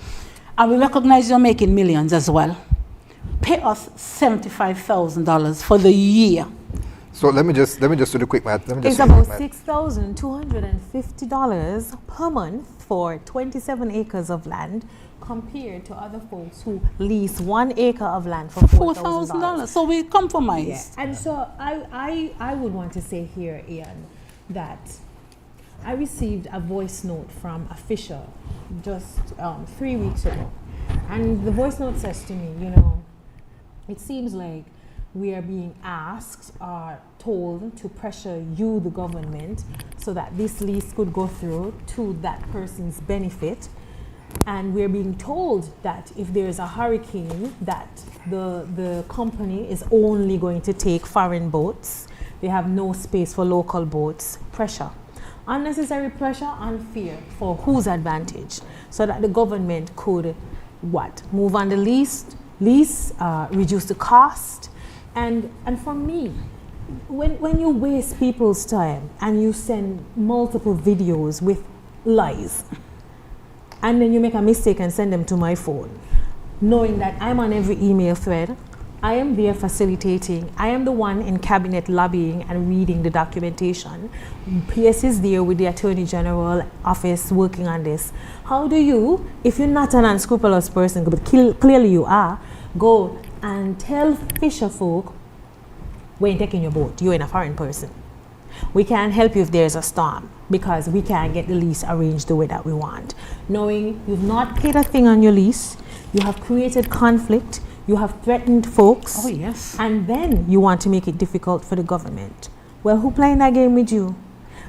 and we recognize you're making millions as well. Pay us $75,000 for the year. So let me just do the quick math. It's about $6,250 per month for 27 acres of land, compared to other folks who lease 1 acre of land for $4,000. So we compromise. Yeah. And so I would want to say here, Ian, that I received a voice note from a fisher just 3 weeks ago. And the voice note says to me, you know, it seems like we are being asked or told to pressure you, the government, so that this lease could go through to that person's benefit. And we're being told that if there's a hurricane, that the company is only going to take foreign boats. They have no space for local boats. Pressure. Unnecessary pressure and fear for whose advantage? So that the government could, move on the lease, reduce the cost. And for me, when you waste people's time and you send multiple videos with lies, and then you make a mistake and send them to my phone, knowing that I'm on every email thread, I am there facilitating, I am the one in cabinet lobbying and reading the documentation. PS is there with the Attorney General office working on this. How do you, if you're not an unscrupulous person, but clearly you are, go and tell fisher folk, we ain't taking your boat, you're in a foreign person. We can't help you if there's a storm because we can't get the lease arranged the way that we want. Knowing you've not paid a thing on your lease, you have created conflict, you have threatened folks. Oh, yes. And then you want to make it difficult for the government. Well, who playing that game with you?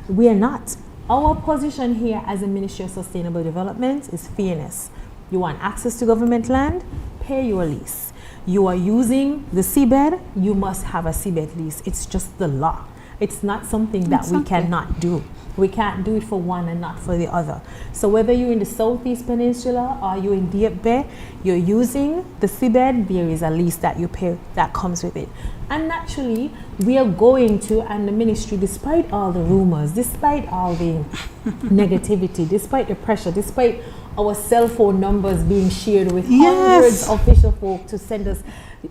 We are not. Our position here as a Ministry of Sustainable Development is fairness. You want access to government land? Pay your lease. You are using the seabed, you must have a seabed lease. It's just the law. It's not something that we cannot do. We can't do it for one and not for the other. So whether you're in the Southeast Peninsula or you're in Deep Bay, you're using the seabed, there is a lease that you pay that comes with it. And naturally, we are going to, and the ministry, despite all the rumors, despite all the negativity, despite the pressure, despite our cell phone numbers being shared with hundreds of official folk to send us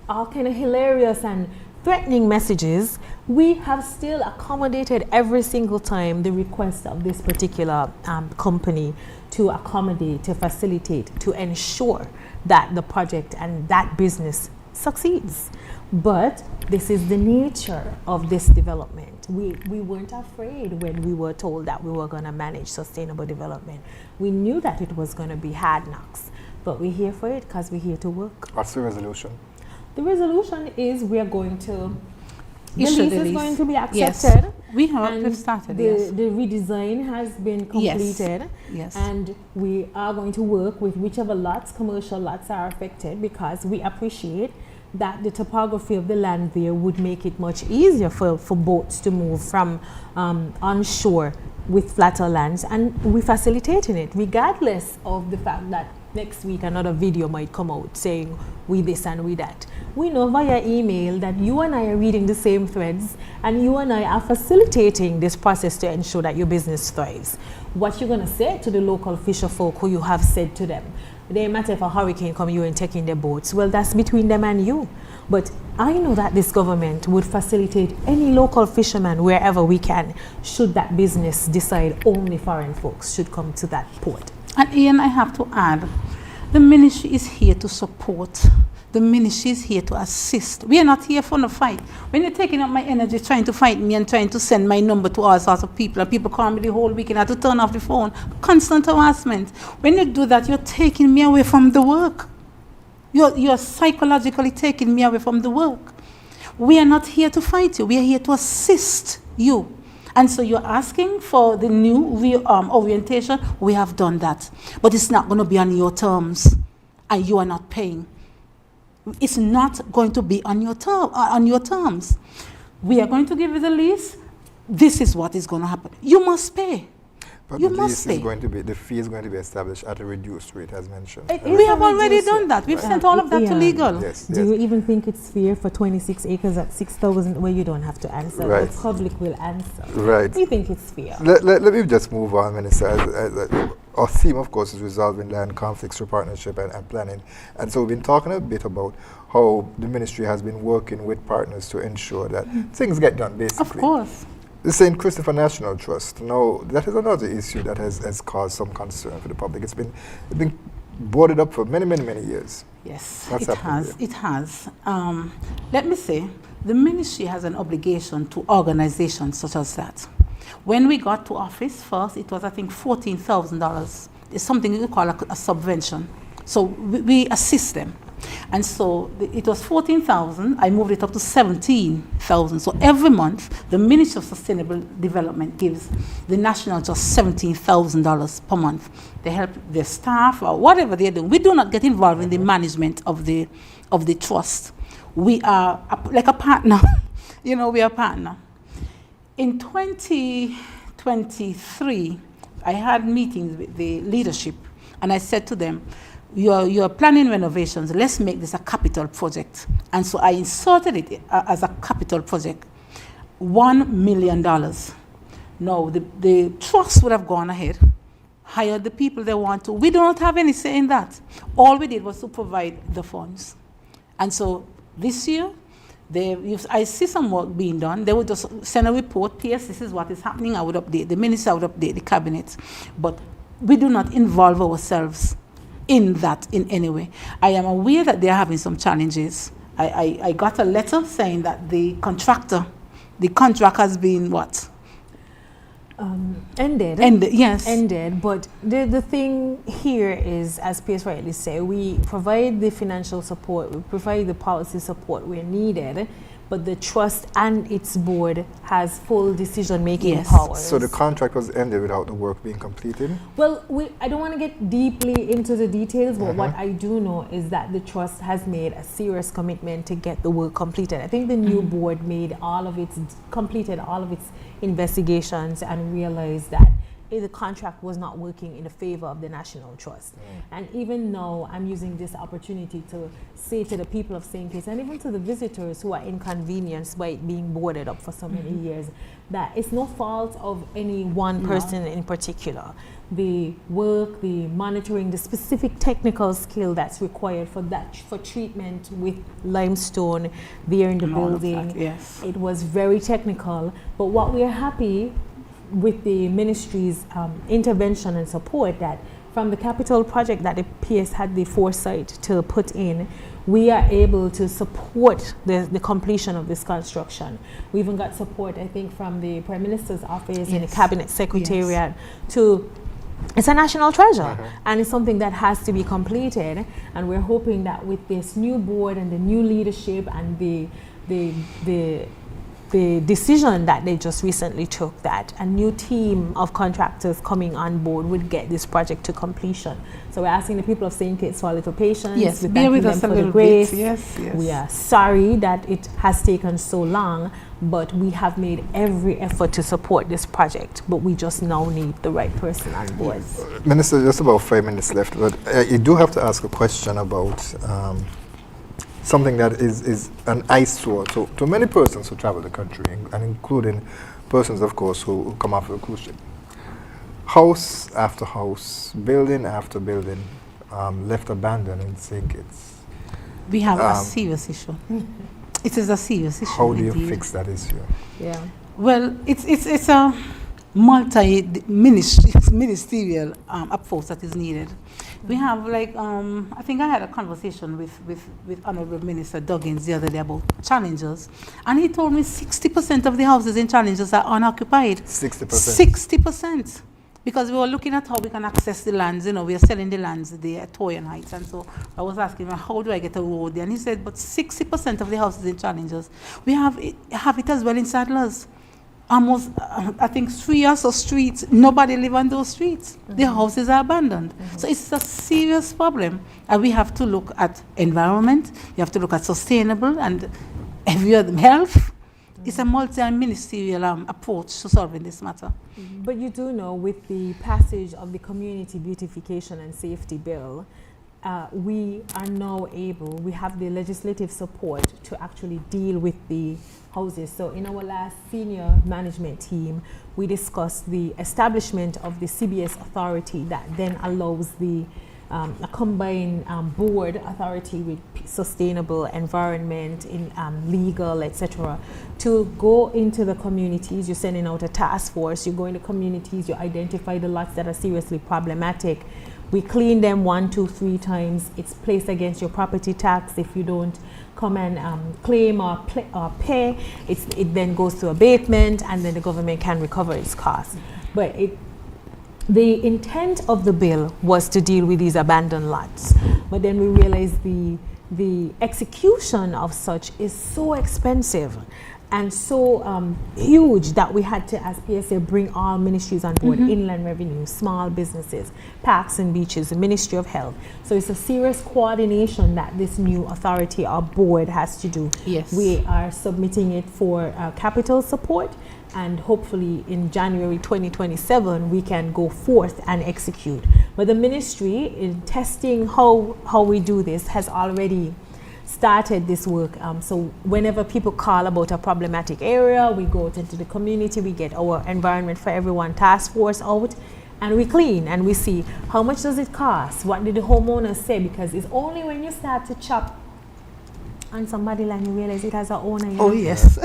all kind of hilarious and threatening messages, we have still accommodated every single time the request of this particular company to accommodate, to facilitate, to ensure that the project and that business succeeds. But this is the nature of this development. We weren't afraid when we were told that we were going to manage sustainable development. We knew that it was going to be hard knocks, but we're here for it because we're here to work. What's the resolution? The resolution is we are going to The issue lease the is lease. going to be Yes. accepted. We've And started, the, yes. the redesign has been completed. Yes. And we are going to work with whichever lots, commercial lots, are affected, because we appreciate that the topography of the land there would make it much easier for boats to move from onshore with flatter lands, and we're facilitating it regardless of the fact that next week another video might come out saying we this and we that. We know via email that you and I are reading the same threads, and you and I are facilitating this process to ensure that your business thrives. What you're going to say to the local fisher folk who you have said to them, it doesn't matter if a hurricane come you and taking their boats. Well, that's between them and you. But I know that this government would facilitate any local fisherman wherever we can, should that business decide only foreign folks should come to that port. And Ian, I have to add, the ministry is here to support. The ministry is here to assist. We are not here for no fight. When you're taking up my energy trying to fight me and trying to send my number to all sorts of people, and people call me the whole week and I have to turn off the phone, constant harassment. When you do that, you're taking me away from the work. You're psychologically taking me away from the work. We are not here to fight you. We are here to assist you. And so you're asking for the new orientation. We have done that. But it's not going to be on your terms, and you are not paying. It's not going to be on your terms. We are going to give you the lease. This is what is going to happen. You must pay. But You the must lease is pay. going to be, the fee is going to be established at a reduced rate, as mentioned. We have already done that. We've sent all of that to Yeah. legal. Yes, Do yes. you even think it's fair for 26 acres at 6,000 where you don't have to answer? Right. The public will answer. Right. Do you think it's fair? Let me just move on, Minister. Our theme, of course, is resolving land conflicts through partnership and planning. And so we've been talking a bit about how the ministry has been working with partners to ensure that things get done, basically. Of course. The St. Christopher National Trust. Now, that is another issue that has caused some concern for the public. It's been boarded up for many, many, many years. Yes, What's it happening has. there? It has. Let me say, the ministry has an obligation to organizations such as that. When we got to office first, it was, I think, $14,000. It's something we call a subvention. So we assist them. And so it was 14,000. I moved it up to 17,000. So every month, the Ministry of Sustainable Development gives the National just $17,000 per month. They help their staff or whatever they're doing. We do not get involved in the management of the trust. We are like a partner. We are a partner. In 2023, I had meetings with the leadership, and I said to them, you're planning renovations, let's make this a capital project. And so I inserted it as a capital project, $1 million. Now, the trust would have gone ahead, hired the people they want to. We don't have any say in that. All we did was to provide the funds. And so this year, I see some work being done. They would just send a report, P.S., this is what is happening. I would update the minister, I would update the cabinet. But we do not involve ourselves in that in any way. I am aware that they are having some challenges. I got a letter saying that the contract has been what? Ended. Ended, yes. Ended. But the thing here is, as P.S. rightly said, we provide the financial support, we provide the policy support where needed, but the trust and its board has full decision-making powers. So the contract was ended without the work being completed? Well, I don't want to get deeply into the details, but what I do know is that the trust has made a serious commitment to get the work completed. I think the new board completed all of its investigations and realized that the contract was not working in the favor of the National Trust. And even now, I'm using this opportunity to say to the people of St. Kitts and even to the visitors who are inconvenienced by it being boarded up for so many years, that it's no fault of any one person in particular. The work, the monitoring, the specific technical skill that's required for treatment with limestone there in the building, Yes. it was very technical. But what we are happy with the ministry's intervention and support, that from the capital project that the PS had the foresight to put in, we are able to support the completion of this construction. We even got support, I think, from the Prime Minister's office and the Cabinet Secretariat it's a national treasure, and it's something that has to be completed. And we're hoping that with this new board and the new leadership and the the decision that they just recently took, that a new team of contractors coming on board would get this project to completion. So we're asking the people of St. Kitts for a little patience. Yes, we're bear with thanking us them a for the little grace. bit. Yes, yes. We are sorry that it has taken so long, but we have made every effort to support this project, but we just now need the right person on board. Minister, just about 5 minutes left, but you do have to ask a question about something that is an eyesore to many persons who travel the country, and including persons, of course, who come off a cruise ship. House after house, building after building, left abandoned in St. Kitts. We have a serious issue. It is a serious issue. How do you indeed. fix that issue? Yeah. Well, it's a ministerial approach that is needed. We have I think I had a conversation with Honorable Minister Duggins the other day about challenges, and he told me 60% of the houses in challenges are unoccupied. 60%. 60%. Because we were looking at how we can access the lands, we are selling the lands there at Toyan Heights, and so I was asking him, how do I get a road there? And he said, but 60% of the houses in challenges, we have it as well in Saddlers. Almost, I think 3 or so streets, nobody live on those streets. The houses are abandoned. So it's a serious problem. And we have to look at environment, we have to look at sustainable and health. It's a multi-ministerial approach to solving this matter. But you do know, with the passage of the Community Beautification and Safety Bill, we are now we have the legislative support to actually deal with the houses. So in our last senior management team, we discussed the establishment of the CBS authority that then allows the a combined board authority with sustainable environment, in legal, etc., to go into the communities. You're sending out a task force, you go into communities, you identify the lots that are seriously problematic. We clean them 1, 2, 3 times. It's placed against your property tax. If you don't come and claim or pay, it then goes to abatement, and then the government can recover its costs. But the intent of the bill was to deal with these abandoned lots, but then we realized the execution of such is so expensive and so huge that we had to, as PSA, bring all ministries on board: Inland Revenue, small businesses, parks and beaches, the Ministry of Health. So it's a serious coordination that this new authority or board has to do. Yes. We are submitting it for capital support, and hopefully in January 2027 we can go forth and execute. But the ministry, in testing how we do this, has already started this work. So whenever people call about a problematic area, we go out into the community, we get our Environment for Everyone task force out, and we clean and we see how much does it cost, what did the homeowners say, because it's only when you start to chop on somebody land you realize it has an owner. Oh yes,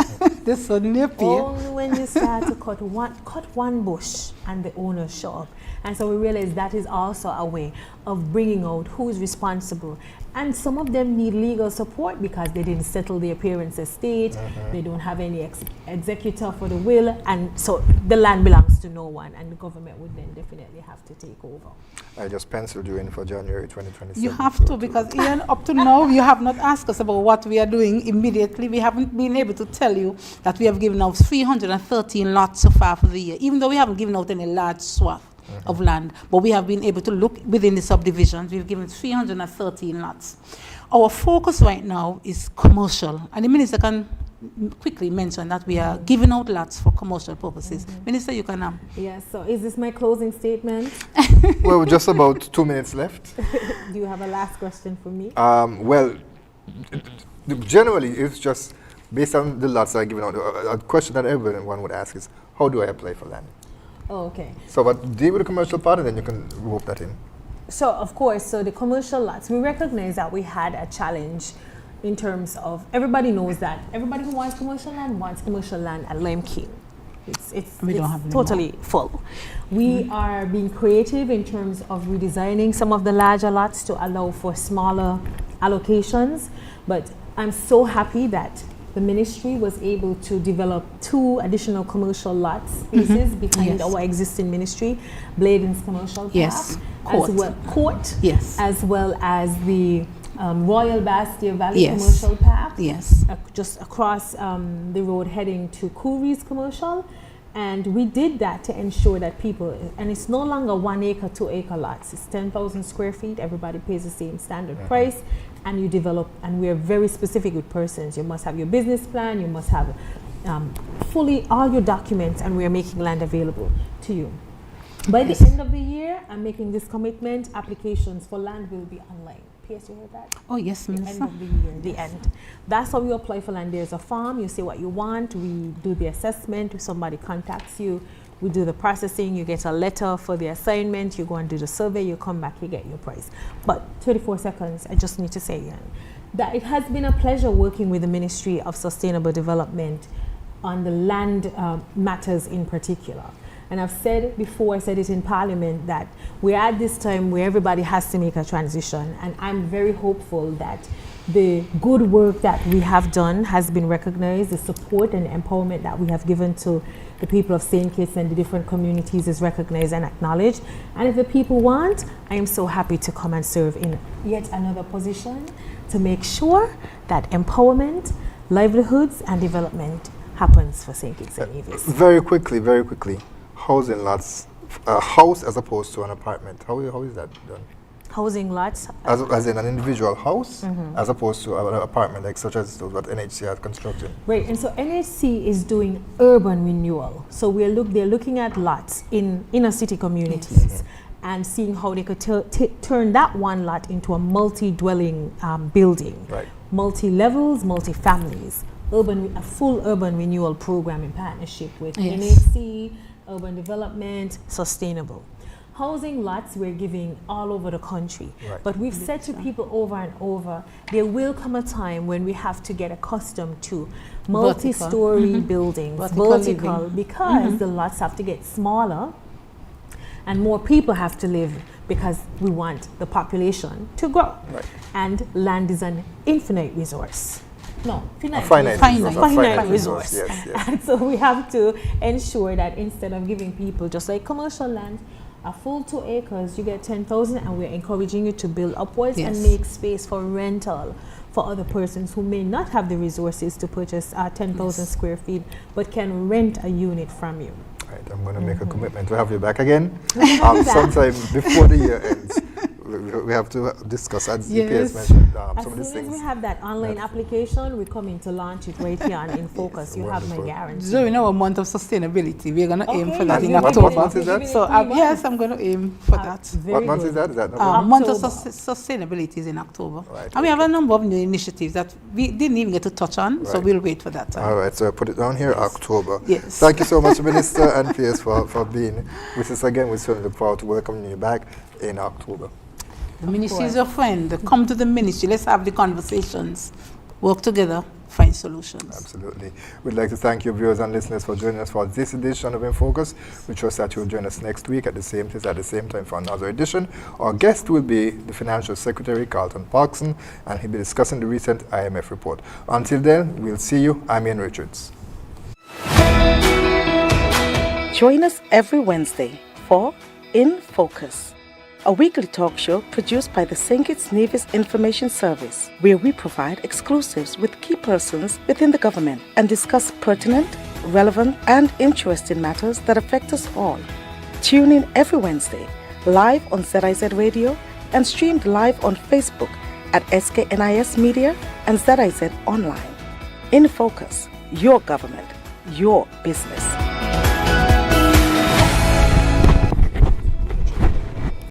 this suddenly appear. Only when you start to cut one bush and the owners show up. And so we realize that is also a way of bringing out who is responsible. And some of them need legal support because they didn't settle the appearance estate, they don't have any executor for the will, and so the land belongs to no one, and the government would then definitely have to take over. I just penciled you in for January 2027. You have to, because Ian, up to now, you have not asked us about what we are doing immediately. We haven't been able to tell you that we have given out 313 lots so far for the year, even though we haven't given out any large swath of land, but we have been able to look within the subdivisions. We've given 313 lots. Our focus right now is commercial, and the minister can quickly mention that we are giving out lots for commercial purposes. Minister, you can Yes, so is this my closing statement? Well, just about 2 minutes left. Do you have a last question for me? Well, generally, it's just based on the lots that are given out. A question that everyone would ask is, how do I apply for land? Oh, okay. So, but deal with the commercial part, and then you can rope that in. So, of course, so the commercial lots, we recognize that we had a challenge in terms of, everybody knows that everybody who wants commercial land at Lime King. It's totally full. We are being creative in terms of redesigning some of the larger lots to allow for smaller allocations, but I'm so happy that the ministry was able to develop 2 additional commercial lot spaces behind our existing ministry, Bladen's Commercial Park, yes, as well, Court, yes, as well as the Royal Bastia Valley Yes. Commercial Park. Yes. Just across the road heading to Cooley's Commercial. And we did that to ensure that people, and it's no longer 1 acre, 2 acre lots, it's 10,000 square feet, everybody pays the same standard price, and you develop, and we are very specific with persons. You must have your business plan, you must have fully all your documents, and we are making land available to you. By the end of the year, I'm making this commitment, applications for land will be online. P.S., you heard that? Oh, yes, The Minister. end of the year, the end. That's how you apply for land. There's a form, you say what you want, we do the assessment, if somebody contacts you, we do the processing, you get a letter for the assignment, you go and do the survey, you come back, you get your price. But 34 seconds, I just need to say that it has been a pleasure working with the Ministry of Sustainable Development on the land matters in particular. And I've said before, I said it in Parliament, that we're at this time where everybody has to make a transition. And I'm very hopeful that the good work that we have done has been recognized, the support and empowerment that we have given to the people of St. Kitts and the different communities is recognized and acknowledged. And if the people want, I am so happy to come and serve in yet another position to make sure that empowerment, livelihoods, and development happens for St. Kitts and Nevis. Very quickly. Housing lots, a house as opposed to an apartment. How is that done? Housing lots. As in an individual house, as opposed to an apartment, like such as what NHC has constructed. Right, and so NHC is doing urban renewal. So they're looking at lots in inner city communities and seeing how they could turn that one lot into a multi-dwelling building, Right. multi-levels, multi-families, a full urban renewal program in partnership with Yes. NHC, urban development, sustainable. Housing lots we're giving all over the country. Right. But we've said to people over and over, there will come a time when we have to get accustomed to multi-story buildings, vertical, living. because the lots have to get smaller and more people have to live, because we want the population to grow. Right. And land is an infinite resource. No, Finite resource. Yes. And so we have to ensure that instead of giving people just like commercial land, a full 2 acres, you get 10,000, and we're encouraging you to build upwards and make space for rental for other persons who may not have the resources to purchase 10,000 square feet, but can rent a unit from you. Right, I'm going to make a commitment to have you back again sometime before the year ends. We have to discuss, as EPS mentioned, some of these As soon things. as we have that online application, we're coming to launch it right here on InFocus. You have my guarantee. During our month of sustainability, we're going to aim for that in What October. month is that? So yes, I'm going to aim for that. What month is that? Is that Month of October. sustainability is in October. Right, And we have a number of new initiatives that we didn't even get to touch on, so Right. we'll wait for that time. All right, so I put it down here, October. Yes. Thank you so much, Minister and PS, for being with us again. We certainly look forward to welcoming you back in October. The ministry is your friend. Come to the ministry. Let's have the conversations. Work together. Find solutions. Absolutely. We'd like to thank you, viewers and listeners, for joining us for this edition of InFocus. We trust that you'll join us next week at the same place, at the same time for another edition. Our guest will be the Financial Secretary, Carlton Parkson, and he'll be discussing the recent IMF report. Until then, we'll see you. I'm Ian Richards. Join us every Wednesday for InFocus, a weekly talk show produced by the St. Kitts Nevis Information Service, where we provide exclusives with key persons within the government and discuss pertinent, relevant, and interesting matters that affect us all. Tune in every Wednesday, live on ZIZ Radio and streamed live on Facebook at SKNIS Media and ZIZ Online. InFocus, your government, your business.